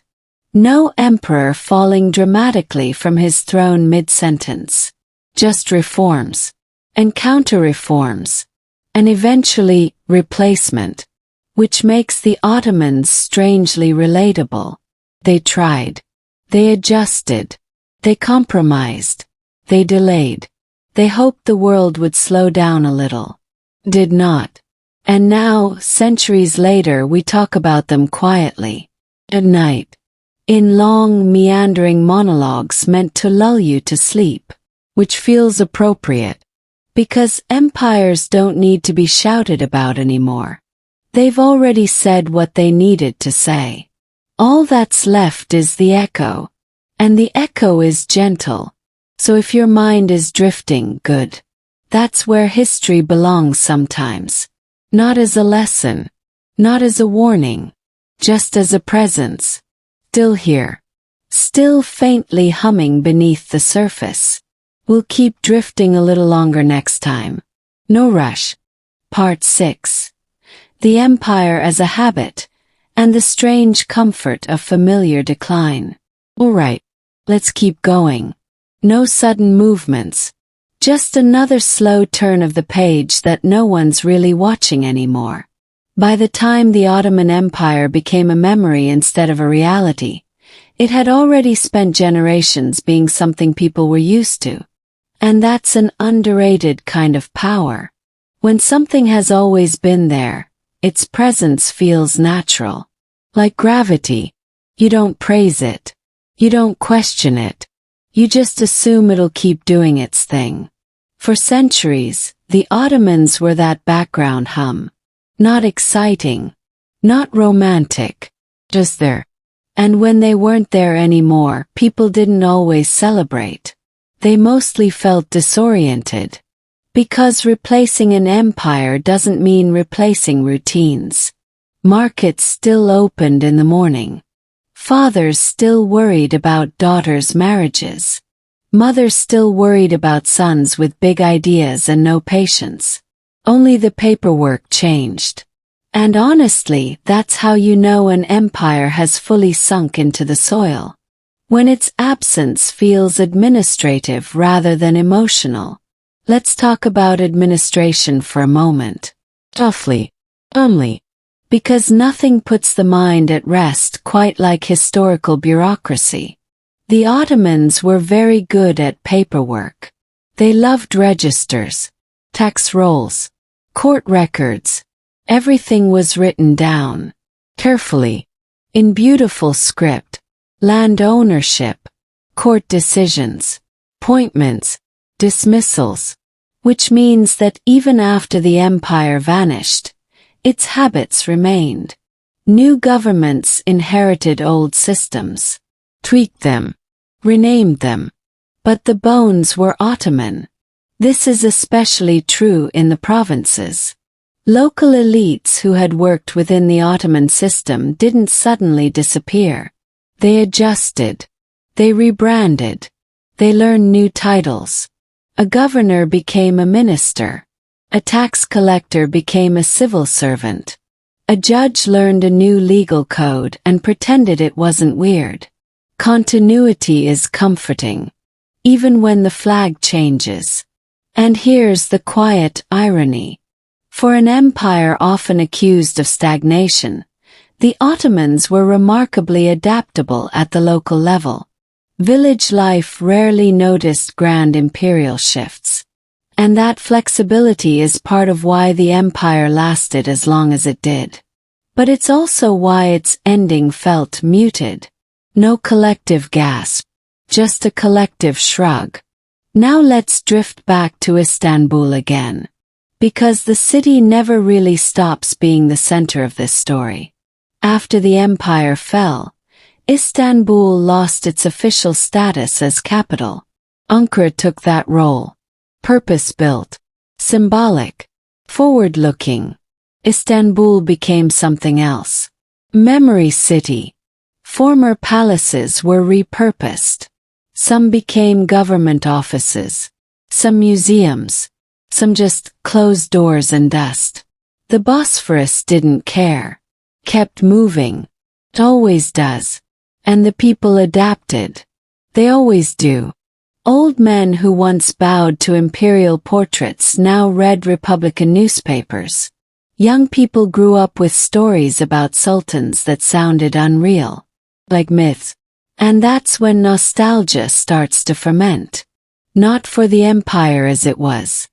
No emperor falling dramatically from his throne mid-sentence. Just reforms. And counter-reforms. And eventually, replacement. Which makes the Ottomans strangely relatable. They tried. They adjusted. They compromised. They delayed. They hoped the world would slow down a little. Did not. And now, centuries later, we talk about them quietly. At night. In long, meandering monologues meant to lull you to sleep. Which feels appropriate. Because empires don't need to be shouted about anymore. They've already said what they needed to say. All that's left is the echo. And the echo is gentle. So if your mind is drifting, good. That's where history belongs sometimes. Not as a lesson. Not as a warning. Just as a presence. Still here. Still faintly humming beneath the surface. We'll keep drifting a little longer next time. No rush. Part 6. The Empire as a Habit, and the Strange Comfort of Familiar Decline. Alright, let's keep going. No sudden movements. Just another slow turn of the page that no one's really watching anymore. By the time the Ottoman Empire became a memory instead of a reality, it had already spent generations being something people were used to. And that's an underrated kind of power. When something has always been there, its presence feels natural. Like gravity. You don't praise it. You don't question it. You just assume it'll keep doing its thing. For centuries, the Ottomans were that background hum. Not exciting. Not romantic. Just there. And when they weren't there anymore, people didn't always celebrate. They mostly felt disoriented. Because replacing an empire doesn't mean replacing routines. Markets still opened in the morning. Fathers still worried about daughters' marriages. Mothers still worried about sons with big ideas and no patience. Only the paperwork changed. And honestly, that's how you know an empire has fully sunk into the soil. When its absence feels administrative rather than emotional. Let's talk about administration for a moment. Toughly, only. Because nothing puts the mind at rest quite like historical bureaucracy. The Ottomans were very good at paperwork. They loved registers, tax rolls, court records. Everything was written down, carefully, in beautiful script. Land ownership, court decisions, appointments, dismissals. Which means that even after the empire vanished, its habits remained. New governments inherited old systems, tweaked them, renamed them. But the bones were Ottoman. This is especially true in the provinces. Local elites who had worked within the Ottoman system didn't suddenly disappear. They adjusted. They rebranded. They learned new titles. A governor became a minister. A tax collector became a civil servant. A judge learned a new legal code and pretended it wasn't weird. Continuity is comforting, even when the flag changes. And here's the quiet irony. For an empire often accused of stagnation, the Ottomans were remarkably adaptable at the local level. Village life rarely noticed grand imperial shifts. And that flexibility is part of why the empire lasted as long as it did. But it's also why its ending felt muted. No collective gasp, just a collective shrug. Now let's drift back to Istanbul again. Because the city never really stops being the center of this story. After the empire fell, Istanbul lost its official status as capital. Ankara took that role. Purpose-built, symbolic, forward-looking. Istanbul became something else. Memory city. Former palaces were repurposed. Some became government offices. Some museums. Some just closed doors and dust. The Bosphorus didn't care. Kept moving. It always does. And the people adapted. They always do. Old men who once bowed to imperial portraits now read Republican newspapers. Young people grew up with stories about sultans that sounded unreal, like myths. And that's when nostalgia starts to ferment. Not for the empire as it was,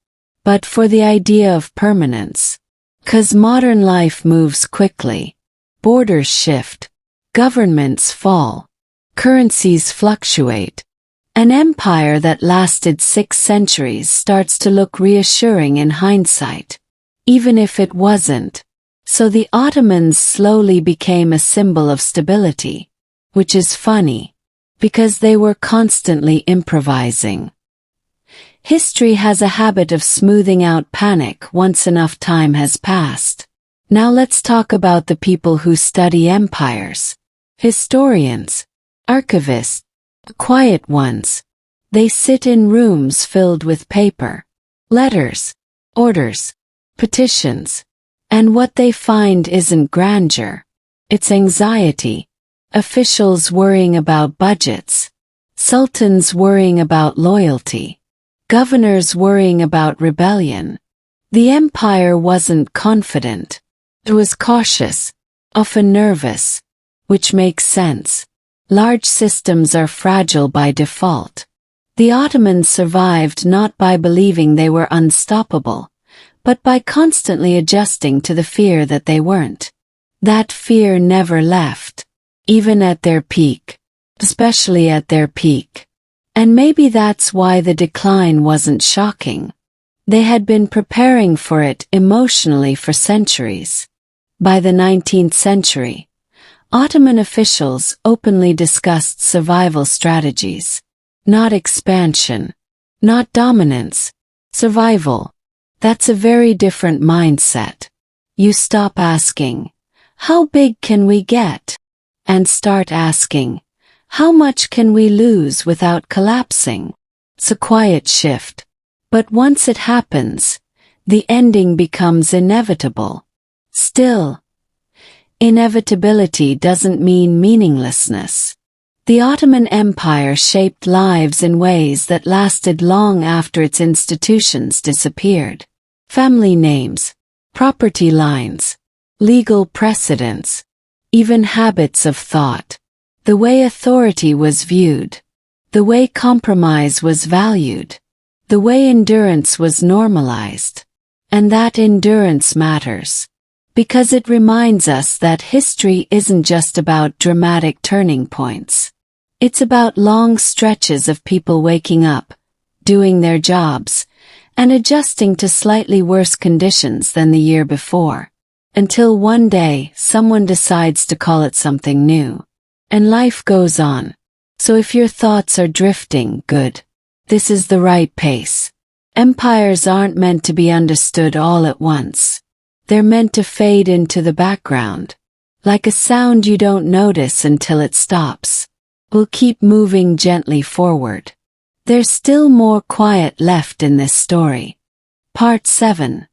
but for the idea of permanence. 'Cause modern life moves quickly. Borders shift. Governments fall. Currencies fluctuate. An empire that lasted 6 centuries starts to look reassuring in hindsight. Even if it wasn't. So the Ottomans slowly became a symbol of stability. Which is funny. Because they were constantly improvising. History has a habit of smoothing out panic once enough time has passed. Now let's talk about the people who study empires. Historians. Archivists. The quiet ones. They sit in rooms filled with paper. Letters. Orders. Petitions. And what they find isn't grandeur. It's anxiety. Officials worrying about budgets. Sultans worrying about loyalty. Governors worrying about rebellion. The empire wasn't confident. It was cautious, often nervous, which makes sense. Large systems are fragile by default. The Ottomans survived not by believing they were unstoppable, but by constantly adjusting to the fear that they weren't. That fear never left, even at their peak, especially at their peak. And maybe that's why the decline wasn't shocking. They had been preparing for it emotionally for centuries. By the 19th century, Ottoman officials openly discussed survival strategies. Not expansion, not dominance, survival. That's a very different mindset. You stop asking, how big can we get? And start asking, how much can we lose without collapsing? It's a quiet shift. But once it happens, the ending becomes inevitable. Still, inevitability doesn't mean meaninglessness. The Ottoman Empire shaped lives in ways that lasted long after its institutions disappeared. Family names, property lines, legal precedents, even habits of thought. The way authority was viewed. The way compromise was valued. The way endurance was normalized. And that endurance matters. Because it reminds us that history isn't just about dramatic turning points. It's about long stretches of people waking up, doing their jobs, and adjusting to slightly worse conditions than the year before. Until one day, someone decides to call it something new. And life goes on. So if your thoughts are drifting, good. This is the right pace. Empires aren't meant to be understood all at once. They're meant to fade into the background. Like a sound you don't notice until it stops. We'll keep moving gently forward. There's still more quiet left in this story. Part 7.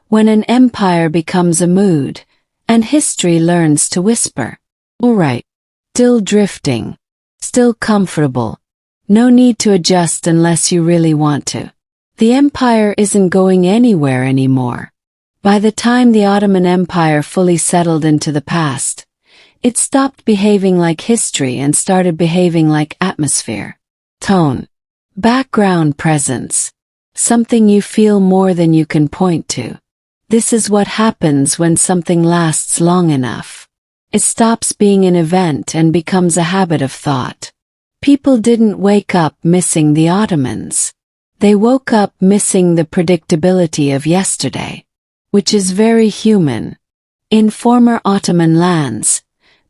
When an empire becomes a mood, and history learns to whisper. Alright. Still drifting. Still comfortable. No need to adjust unless you really want to. The empire isn't going anywhere anymore. By the time the Ottoman Empire fully settled into the past, it stopped behaving like history and started behaving like atmosphere. Tone. Background presence. Something you feel more than you can point to. This is what happens when something lasts long enough. It stops being an event and becomes a habit of thought. People didn't wake up missing the Ottomans. They woke up missing the predictability of yesterday, which is very human. In former Ottoman lands,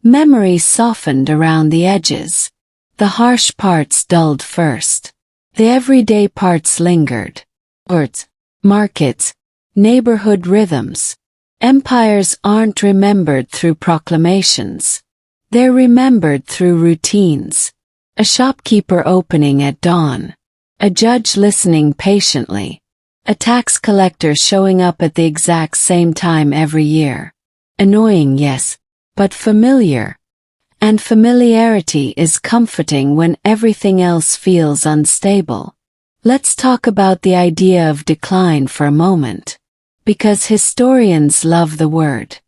memory softened around the edges. The harsh parts dulled first. The everyday parts lingered. Words, markets, neighborhood rhythms. Empires aren't remembered through proclamations. They're remembered through routines. A shopkeeper opening at dawn. A judge listening patiently. A tax collector showing up at the exact same time every year. Annoying, yes, but familiar. And familiarity is comforting when everything else feels unstable. Let's talk about the idea of decline for a moment. Because historians love the word.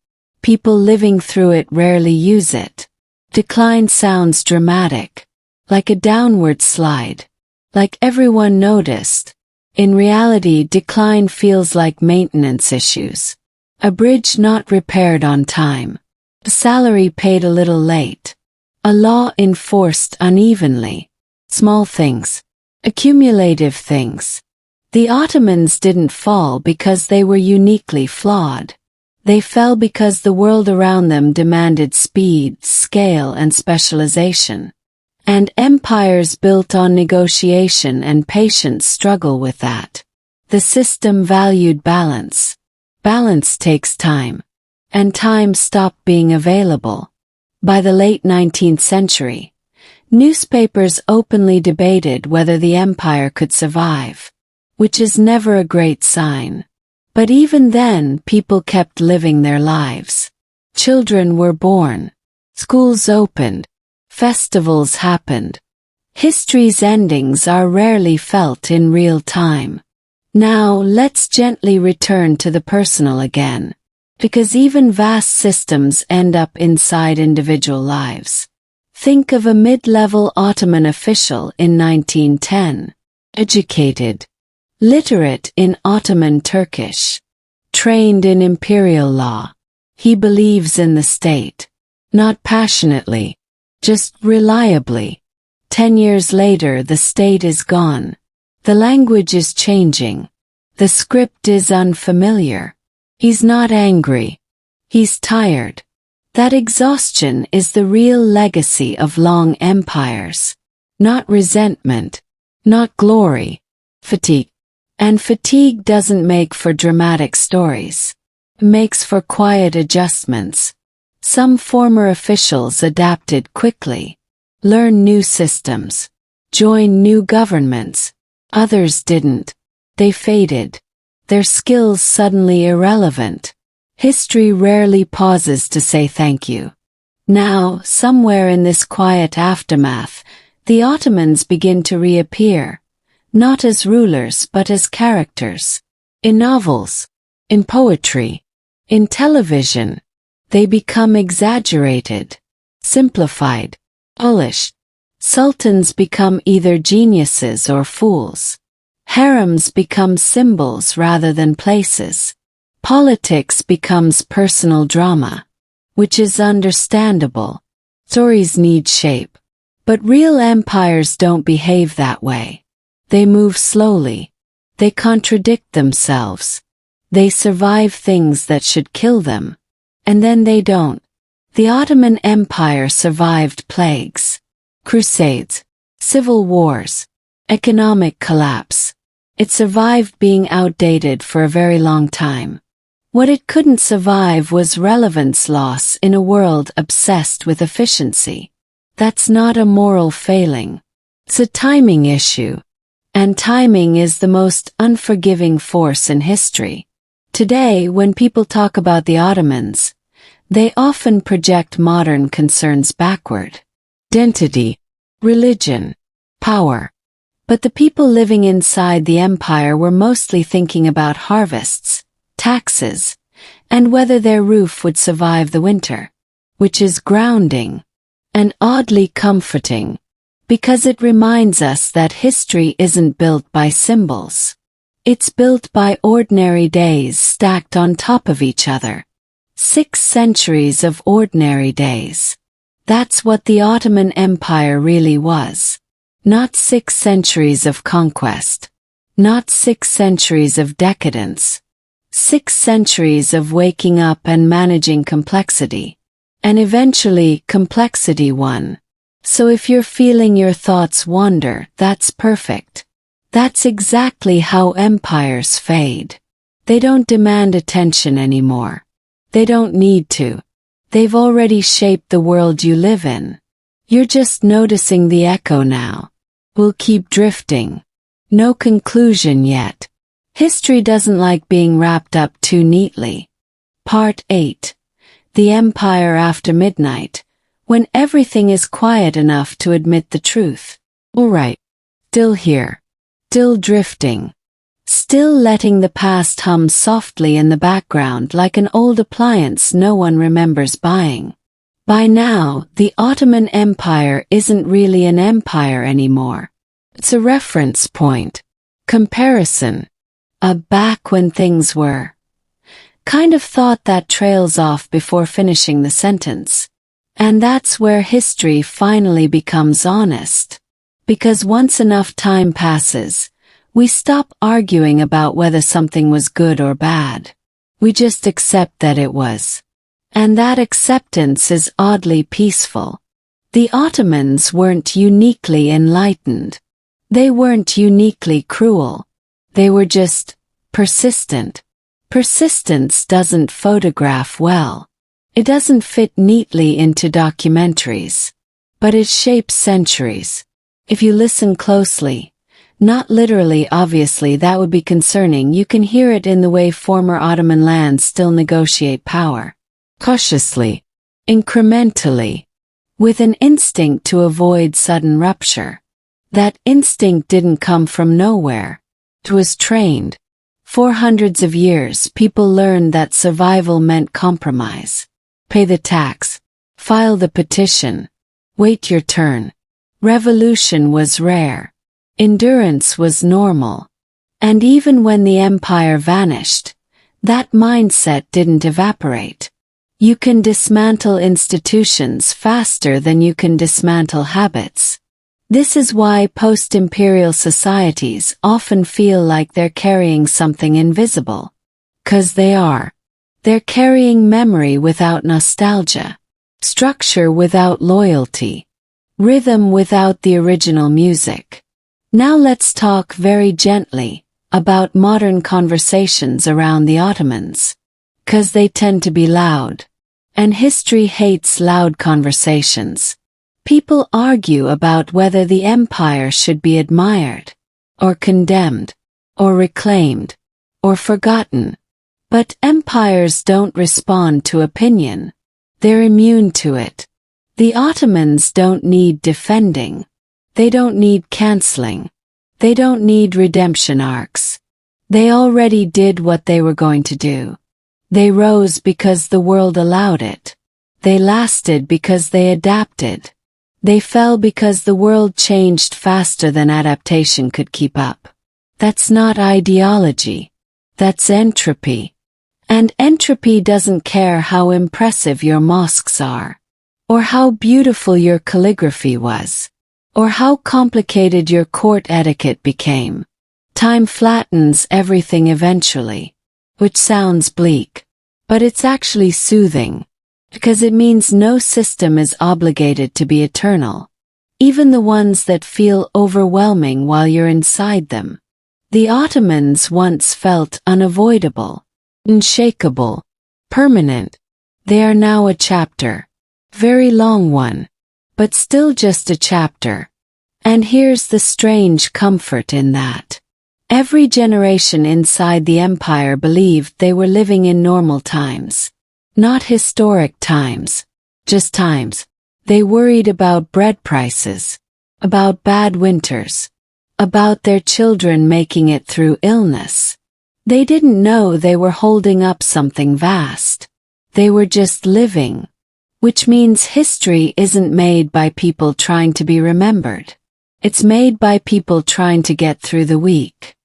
People living through it rarely use it. Decline sounds dramatic. Like a downward slide. Like everyone noticed. In reality, decline feels like maintenance issues. A bridge not repaired on time. A salary paid a little late. A law enforced unevenly. Small things. Accumulative things. The Ottomans didn't fall because they were uniquely flawed. They fell because the world around them demanded speed, scale, and specialization. And empires built on negotiation and patience struggle with that. The system valued balance. Balance takes time. And time stopped being available. By the late 19th century, newspapers openly debated whether the empire could survive, which is never a great sign. But even then, people kept living their lives. Children were born. Schools opened. Festivals happened. History's endings are rarely felt in real time. Now, let's gently return to the personal again. Because even vast systems end up inside individual lives. Think of a mid-level Ottoman official in 1910. Educated. Literate in Ottoman Turkish. Trained in imperial law. He believes in the state. Not passionately. Just reliably. 10 years later, the state is gone. The language is changing. The script is unfamiliar. He's not angry. He's tired. That exhaustion is the real legacy of long empires. Not resentment. Not glory. Fatigue. And fatigue doesn't make for dramatic stories. It makes for quiet adjustments. Some former officials adapted quickly. Learned new systems. Joined new governments. Others didn't. They faded. Their skills suddenly irrelevant. History rarely pauses to say thank you. Now, somewhere in this quiet aftermath, the Ottomans begin to reappear, not as rulers but as characters. In novels, in poetry, in television, they become exaggerated, simplified, polished. Sultans become either geniuses or fools. Harems become symbols rather than places. Politics becomes personal drama, which is understandable. Stories need shape. But real empires don't behave that way. They move slowly. They contradict themselves. They survive things that should kill them. And then they don't. The Ottoman Empire survived plagues, crusades, civil wars, economic collapse. It survived being outdated for a very long time. What it couldn't survive was relevance loss in a world obsessed with efficiency. That's not a moral failing. It's a timing issue. And timing is the most unforgiving force in history. Today, when people talk about the Ottomans, they often project modern concerns backward. Identity, religion, power. But the people living inside the empire were mostly thinking about harvests, taxes, and whether their roof would survive the winter, which is grounding and oddly comforting, because it reminds us that history isn't built by symbols. It's built by ordinary days stacked on top of each other. 6 centuries of ordinary days. That's what the Ottoman Empire really was. Not 6 centuries of conquest. Not 6 centuries of decadence. 6 centuries of waking up and managing complexity. And eventually, complexity won. So if you're feeling your thoughts wander, that's perfect. That's exactly how empires fade. They don't demand attention anymore. They don't need to. They've already shaped the world you live in. You're just noticing the echo now. We'll keep drifting. No conclusion yet. History doesn't like being wrapped up too neatly. Part 8. The Empire After Midnight, when everything is quiet enough to admit the truth. Alright. Still here. Still drifting. Still letting the past hum softly in the background like an old appliance no one remembers buying. By now, the Ottoman Empire isn't really an empire anymore. It's a reference point. Comparison. A back when things were. Kind of thought that trails off before finishing the sentence. And that's where history finally becomes honest. Because once enough time passes, we stop arguing about whether something was good or bad. We just accept that it was. And that acceptance is oddly peaceful. The Ottomans weren't uniquely enlightened. They weren't uniquely cruel. They were just persistent. Persistence doesn't photograph well. It doesn't fit neatly into documentaries. But it shapes centuries. If you listen closely, not literally obviously that would be concerning, you can hear it in the way former Ottoman lands still negotiate power. Cautiously, incrementally, with an instinct to avoid sudden rupture. That instinct didn't come from nowhere. It was trained. For hundreds of years, people learned that survival meant compromise. Pay the tax. File the petition. Wait your turn. Revolution was rare. Endurance was normal. And even when the empire vanished, that mindset didn't evaporate. You can dismantle institutions faster than you can dismantle habits. This is why post-imperial societies often feel like they're carrying something invisible. 'Cause they are. They're carrying memory without nostalgia, structure without loyalty, rhythm without the original music. Now let's talk very gently about modern conversations around the Ottomans. 'Cause they tend to be loud. And history hates loud conversations. People argue about whether the empire should be admired, or condemned, or reclaimed, or forgotten. But empires don't respond to opinion. They're immune to it. The Ottomans don't need defending. They don't need canceling. They don't need redemption arcs. They already did what they were going to do. They rose because the world allowed it. They lasted because they adapted. They fell because the world changed faster than adaptation could keep up. That's not ideology. That's entropy. And entropy doesn't care how impressive your mosques are, or how beautiful your calligraphy was, or how complicated your court etiquette became. Time flattens everything eventually, which sounds bleak, but it's actually soothing, because it means no system is obligated to be eternal, even the ones that feel overwhelming while you're inside them. The Ottomans once felt unavoidable, unshakable, permanent. They are now a chapter, very long one, but still just a chapter. And here's the strange comfort in that. Every generation inside the empire believed they were living in normal times. Not historic times, just times. They worried about bread prices, about bad winters, about their children making it through illness. They didn't know they were holding up something vast. They were just living, which means history isn't made by people trying to be remembered. It's made by people trying to get through the week.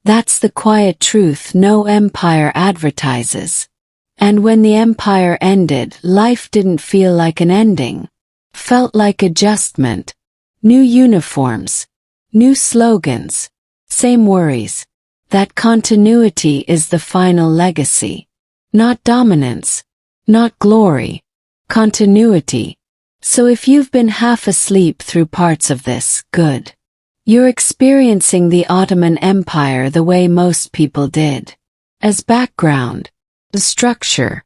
That's the quiet truth no empire advertises. And when the empire ended, life didn't feel like an ending. Felt like adjustment. New uniforms. New slogans. Same worries. That continuity is the final legacy. Not dominance. Not glory. Continuity. So if you've been half asleep through parts of this, good. You're experiencing the Ottoman Empire the way most people did. As background. The structure.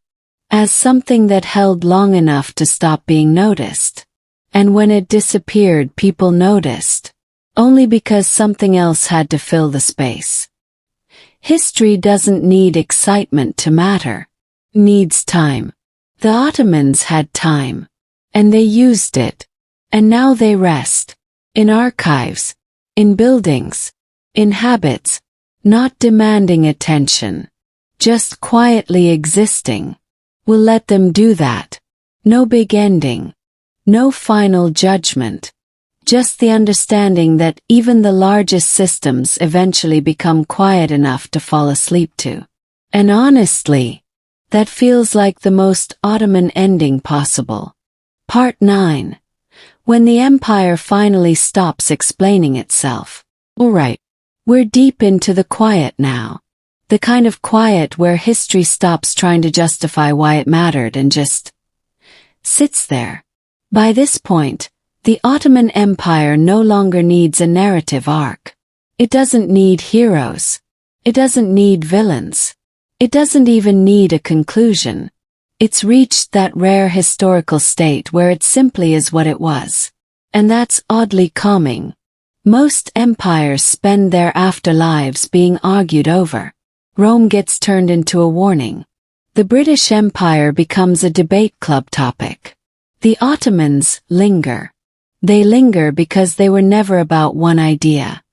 As something that held long enough to stop being noticed. And when it disappeared, people noticed. Only because something else had to fill the space. History doesn't need excitement to matter. It needs time. The Ottomans had time. And they used it. And now they rest. In archives. In buildings. In habits. Not demanding attention. Just quietly existing. We'll let them do that. No big ending. No final judgment. Just the understanding that even the largest systems eventually become quiet enough to fall asleep to. And honestly, that feels like the most Ottoman ending possible. Part 9. When the empire finally stops explaining itself. Alright, we're deep into the quiet now. The kind of quiet where history stops trying to justify why it mattered and just sits there. By this point, the Ottoman Empire no longer needs a narrative arc. It doesn't need heroes. It doesn't need villains. It doesn't even need a conclusion. It's reached that rare historical state where it simply is what it was. And that's oddly calming. Most empires spend their afterlives being argued over. Rome gets turned into a warning. The British Empire becomes a debate club topic. The Ottomans linger. They linger because they were never about one idea.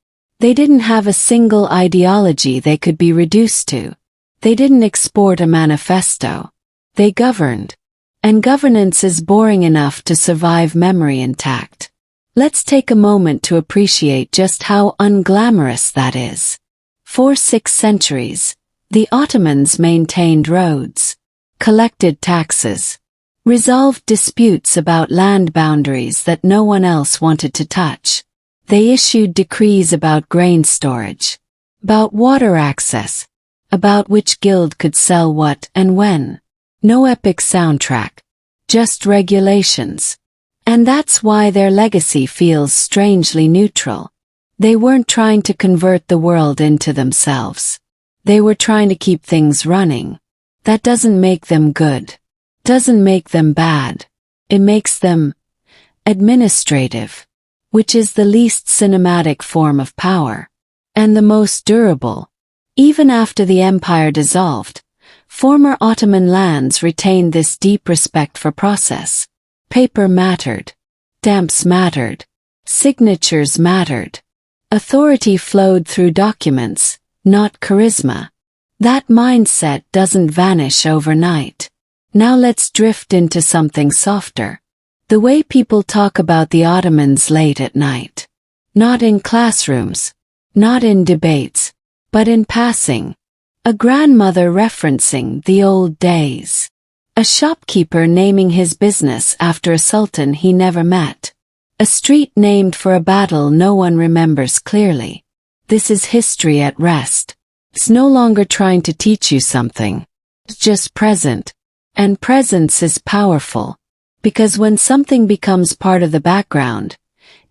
They didn't have a single ideology they could be reduced to. They didn't export a manifesto. They governed. And governance is boring enough to survive memory intact. Let's take a moment to appreciate just how unglamorous that is. For 6 centuries, the Ottomans maintained roads, collected taxes, resolved disputes about land boundaries that no one else wanted to touch. They issued decrees about grain storage, about water access, about which guild could sell what and when. No epic soundtrack, just regulations. And that's why their legacy feels strangely neutral. They weren't trying to convert the world into themselves. They were trying to keep things running. That doesn't make them good. Doesn't make them bad. It makes them administrative, which is the least cinematic form of power. And the most durable. Even after the empire dissolved, former Ottoman lands retained this deep respect for process. Paper mattered. Stamps mattered. Signatures mattered. Authority flowed through documents, not charisma. That mindset doesn't vanish overnight. Now let's drift into something softer. The way people talk about the Ottomans late at night. Not in classrooms, not in debates, but in passing. A grandmother referencing the old days. A shopkeeper naming his business after a sultan he never met. A street named for a battle no one remembers clearly. This is history at rest. It's no longer trying to teach you something. It's just present. And presence is powerful. Because when something becomes part of the background,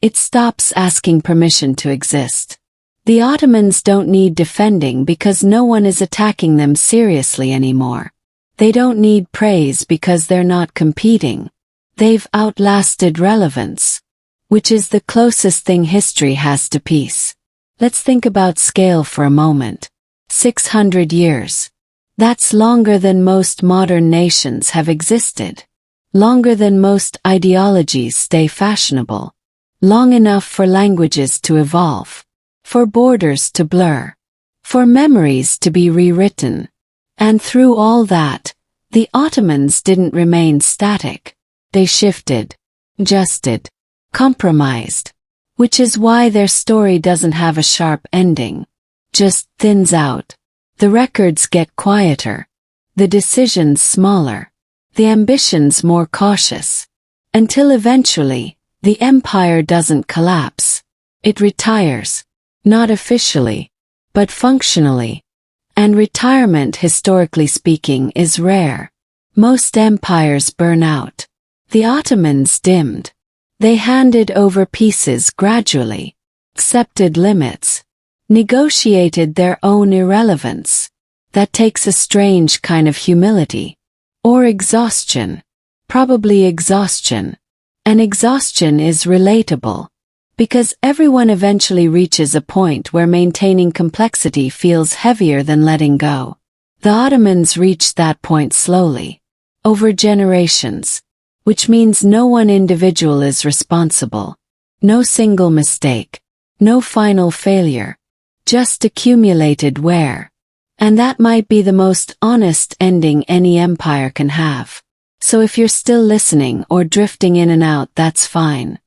it stops asking permission to exist. The Ottomans don't need defending because no one is attacking them seriously anymore. They don't need praise because they're not competing. They've outlasted relevance, which is the closest thing history has to peace. Let's think about scale for a moment. 600 years. That's longer than most modern nations have existed. Longer than most ideologies stay fashionable. Long enough for languages to evolve. For borders to blur. For memories to be rewritten. And through all that, the Ottomans didn't remain static. They shifted, adjusted, compromised. Which is why their story doesn't have a sharp ending. Just thins out. The records get quieter. The decisions smaller. The ambitions more cautious. Until eventually, the empire doesn't collapse. It retires. Not officially, but functionally. And retirement, historically speaking, is rare. Most empires burn out. The Ottomans dimmed. They handed over pieces gradually, accepted limits, negotiated their own irrelevance. That takes a strange kind of humility. Or exhaustion. Probably exhaustion. And exhaustion is relatable. Because everyone eventually reaches a point where maintaining complexity feels heavier than letting go. The Ottomans reached that point slowly. Over generations. Which means no one individual is responsible. No single mistake. No final failure. Just accumulated wear. And that might be the most honest ending any empire can have. So if you're still listening or drifting in and out, that's fine.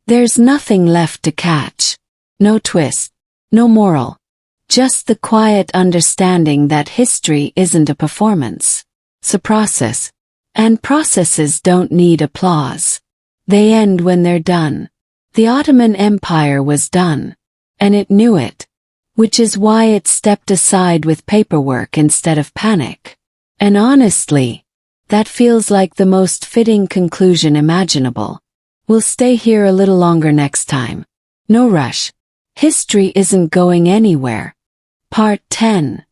There's nothing left to catch. No twist. No moral. Just the quiet understanding that history isn't a performance. It's a process. And processes don't need applause. They end when they're done. The Ottoman Empire was done. And it knew it. Which is why it stepped aside with paperwork instead of panic. And honestly, that feels like the most fitting conclusion imaginable. We'll stay here a little longer next time. No rush. History isn't going anywhere. Part 10.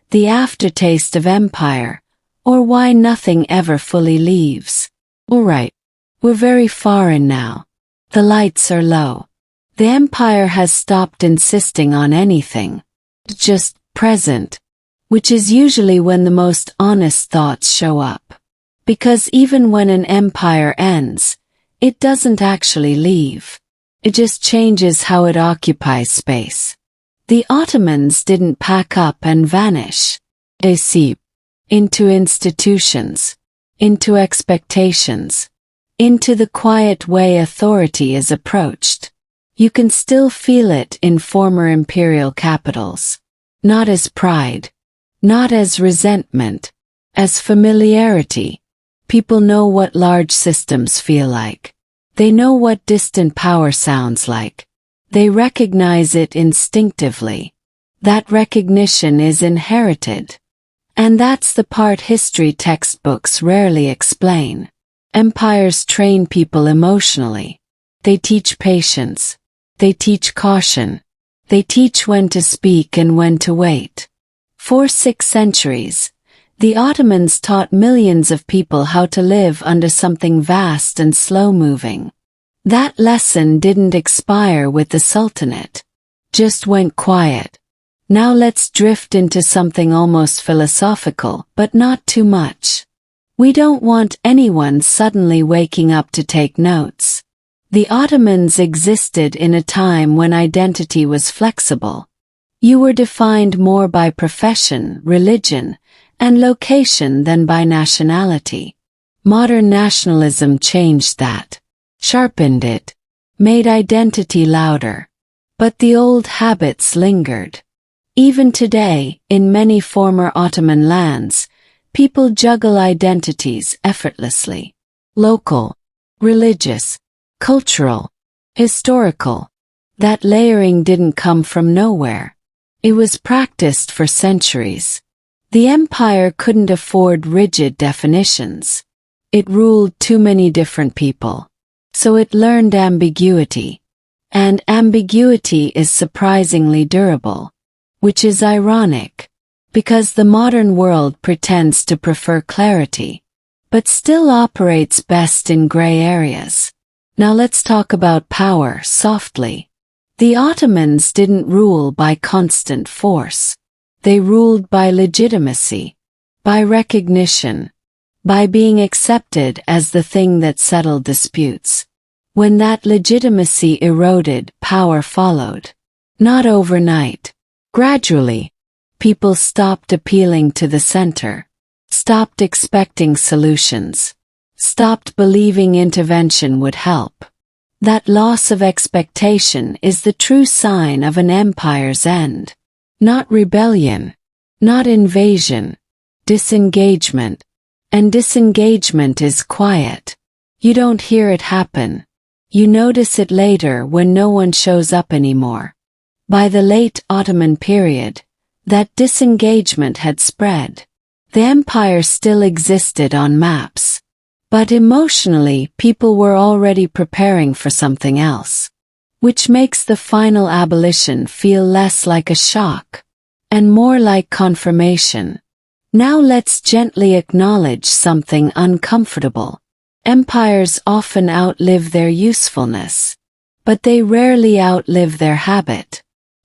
The Aftertaste of Empire, or Why Nothing Ever Fully Leaves. Alright. We're very far in now. The lights are low. The empire has stopped insisting on anything. Just present. Which is usually when the most honest thoughts show up. Because even when an empire ends, it doesn't actually leave. It just changes how it occupies space. The Ottomans didn't pack up and vanish. They seep into institutions, into expectations, into the quiet way authority is approached. You can still feel it in former imperial capitals. Not as pride, not as resentment, as familiarity. People know what large systems feel like. They know what distant power sounds like. They recognize it instinctively. That recognition is inherited. And that's the part history textbooks rarely explain. Empires train people emotionally. They teach patience. They teach caution. They teach when to speak and when to wait. For 6 centuries, the Ottomans taught millions of people how to live under something vast and slow-moving. That lesson didn't expire with the Sultanate. Just went quiet. Now let's drift into something almost philosophical, but not too much. We don't want anyone suddenly waking up to take notes. The Ottomans existed in a time when identity was flexible. You were defined more by profession, religion, and location than by nationality. Modern nationalism changed that, sharpened it, made identity louder. But the old habits lingered. Even today, in many former Ottoman lands, people juggle identities effortlessly. Local, religious, cultural, historical. That layering didn't come from nowhere. It was practiced for centuries. The empire couldn't afford rigid definitions. It ruled too many different people. So it learned ambiguity. And ambiguity is surprisingly durable. Which is ironic. Because the modern world pretends to prefer clarity. But still operates best in gray areas. Now let's talk about power softly. The Ottomans didn't rule by constant force. They ruled by legitimacy, by recognition, by being accepted as the thing that settled disputes. When that legitimacy eroded, power followed. Not overnight. Gradually, people stopped appealing to the center, stopped expecting solutions, stopped believing intervention would help. That loss of expectation is the true sign of an empire's end. Not rebellion, not invasion, disengagement. And disengagement is quiet. You don't hear it happen. You notice it later when no one shows up anymore. By the late Ottoman period, that disengagement had spread. The empire still existed on maps. But emotionally, people were already preparing for something else. Which makes the final abolition feel less like a shock, and more like confirmation. Now let's gently acknowledge something uncomfortable. Empires often outlive their usefulness. But they rarely outlive their habit.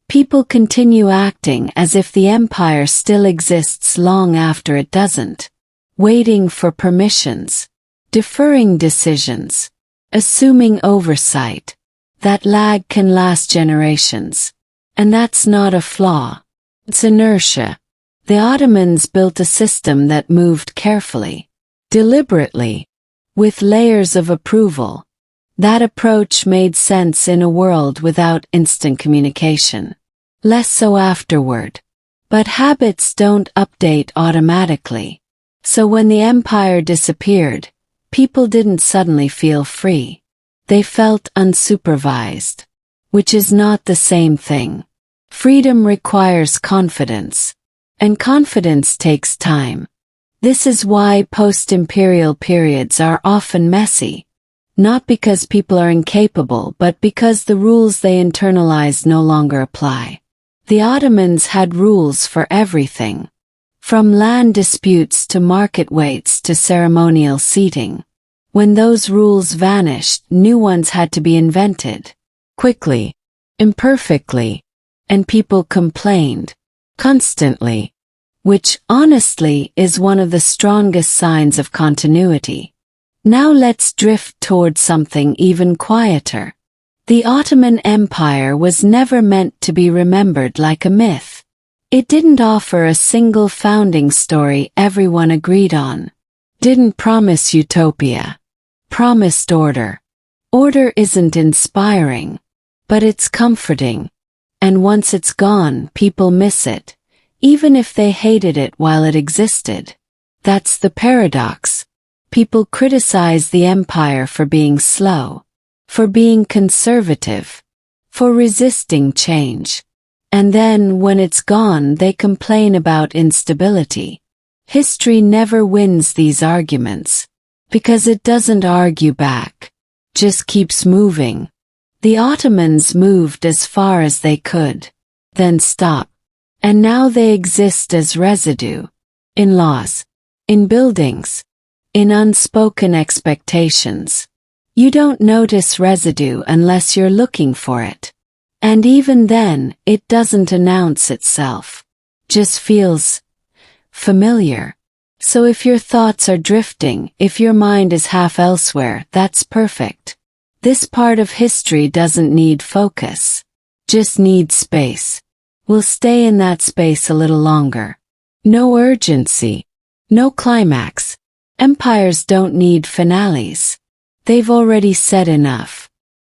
People continue acting as if the empire still exists long after it doesn't. Waiting for permissions. Deferring decisions, assuming oversight. That lag can last generations. And that's not a flaw. It's inertia. The Ottomans built a system that moved carefully, deliberately, with layers of approval. That approach made sense in a world without instant communication. Less so afterward. But habits don't update automatically. So when the empire disappeared, people didn't suddenly feel free. They felt unsupervised. Which is not the same thing. Freedom requires confidence. And confidence takes time. This is why post-imperial periods are often messy. Not because people are incapable, but because the rules they internalize no longer apply. The Ottomans had rules for everything. From land disputes to market weights to ceremonial seating. When those rules vanished, new ones had to be invented. Quickly, imperfectly, and people complained. Constantly. Which, honestly, is one of the strongest signs of continuity. Now let's drift toward something even quieter. The Ottoman Empire was never meant to be remembered like a myth. It didn't offer a single founding story everyone agreed on. Didn't promise utopia. Promised order. Order isn't inspiring, but it's comforting. And once it's gone, people miss it, even if they hated it while it existed. That's the paradox. People criticize the empire for being slow, for being conservative, for resisting change. And then, when it's gone, they complain about instability. History never wins these arguments, because it doesn't argue back, just keeps moving. The Ottomans moved as far as they could, then stopped. And now they exist as residue. In laws, in buildings, in unspoken expectations. You don't notice residue unless you're looking for it. And even then, it doesn't announce itself. Just feels familiar. So if your thoughts are drifting, if your mind is half elsewhere, that's perfect. This part of history doesn't need focus. Just needs space. We'll stay in that space a little longer. No urgency. No climax. Empires don't need finales. They've already said enough.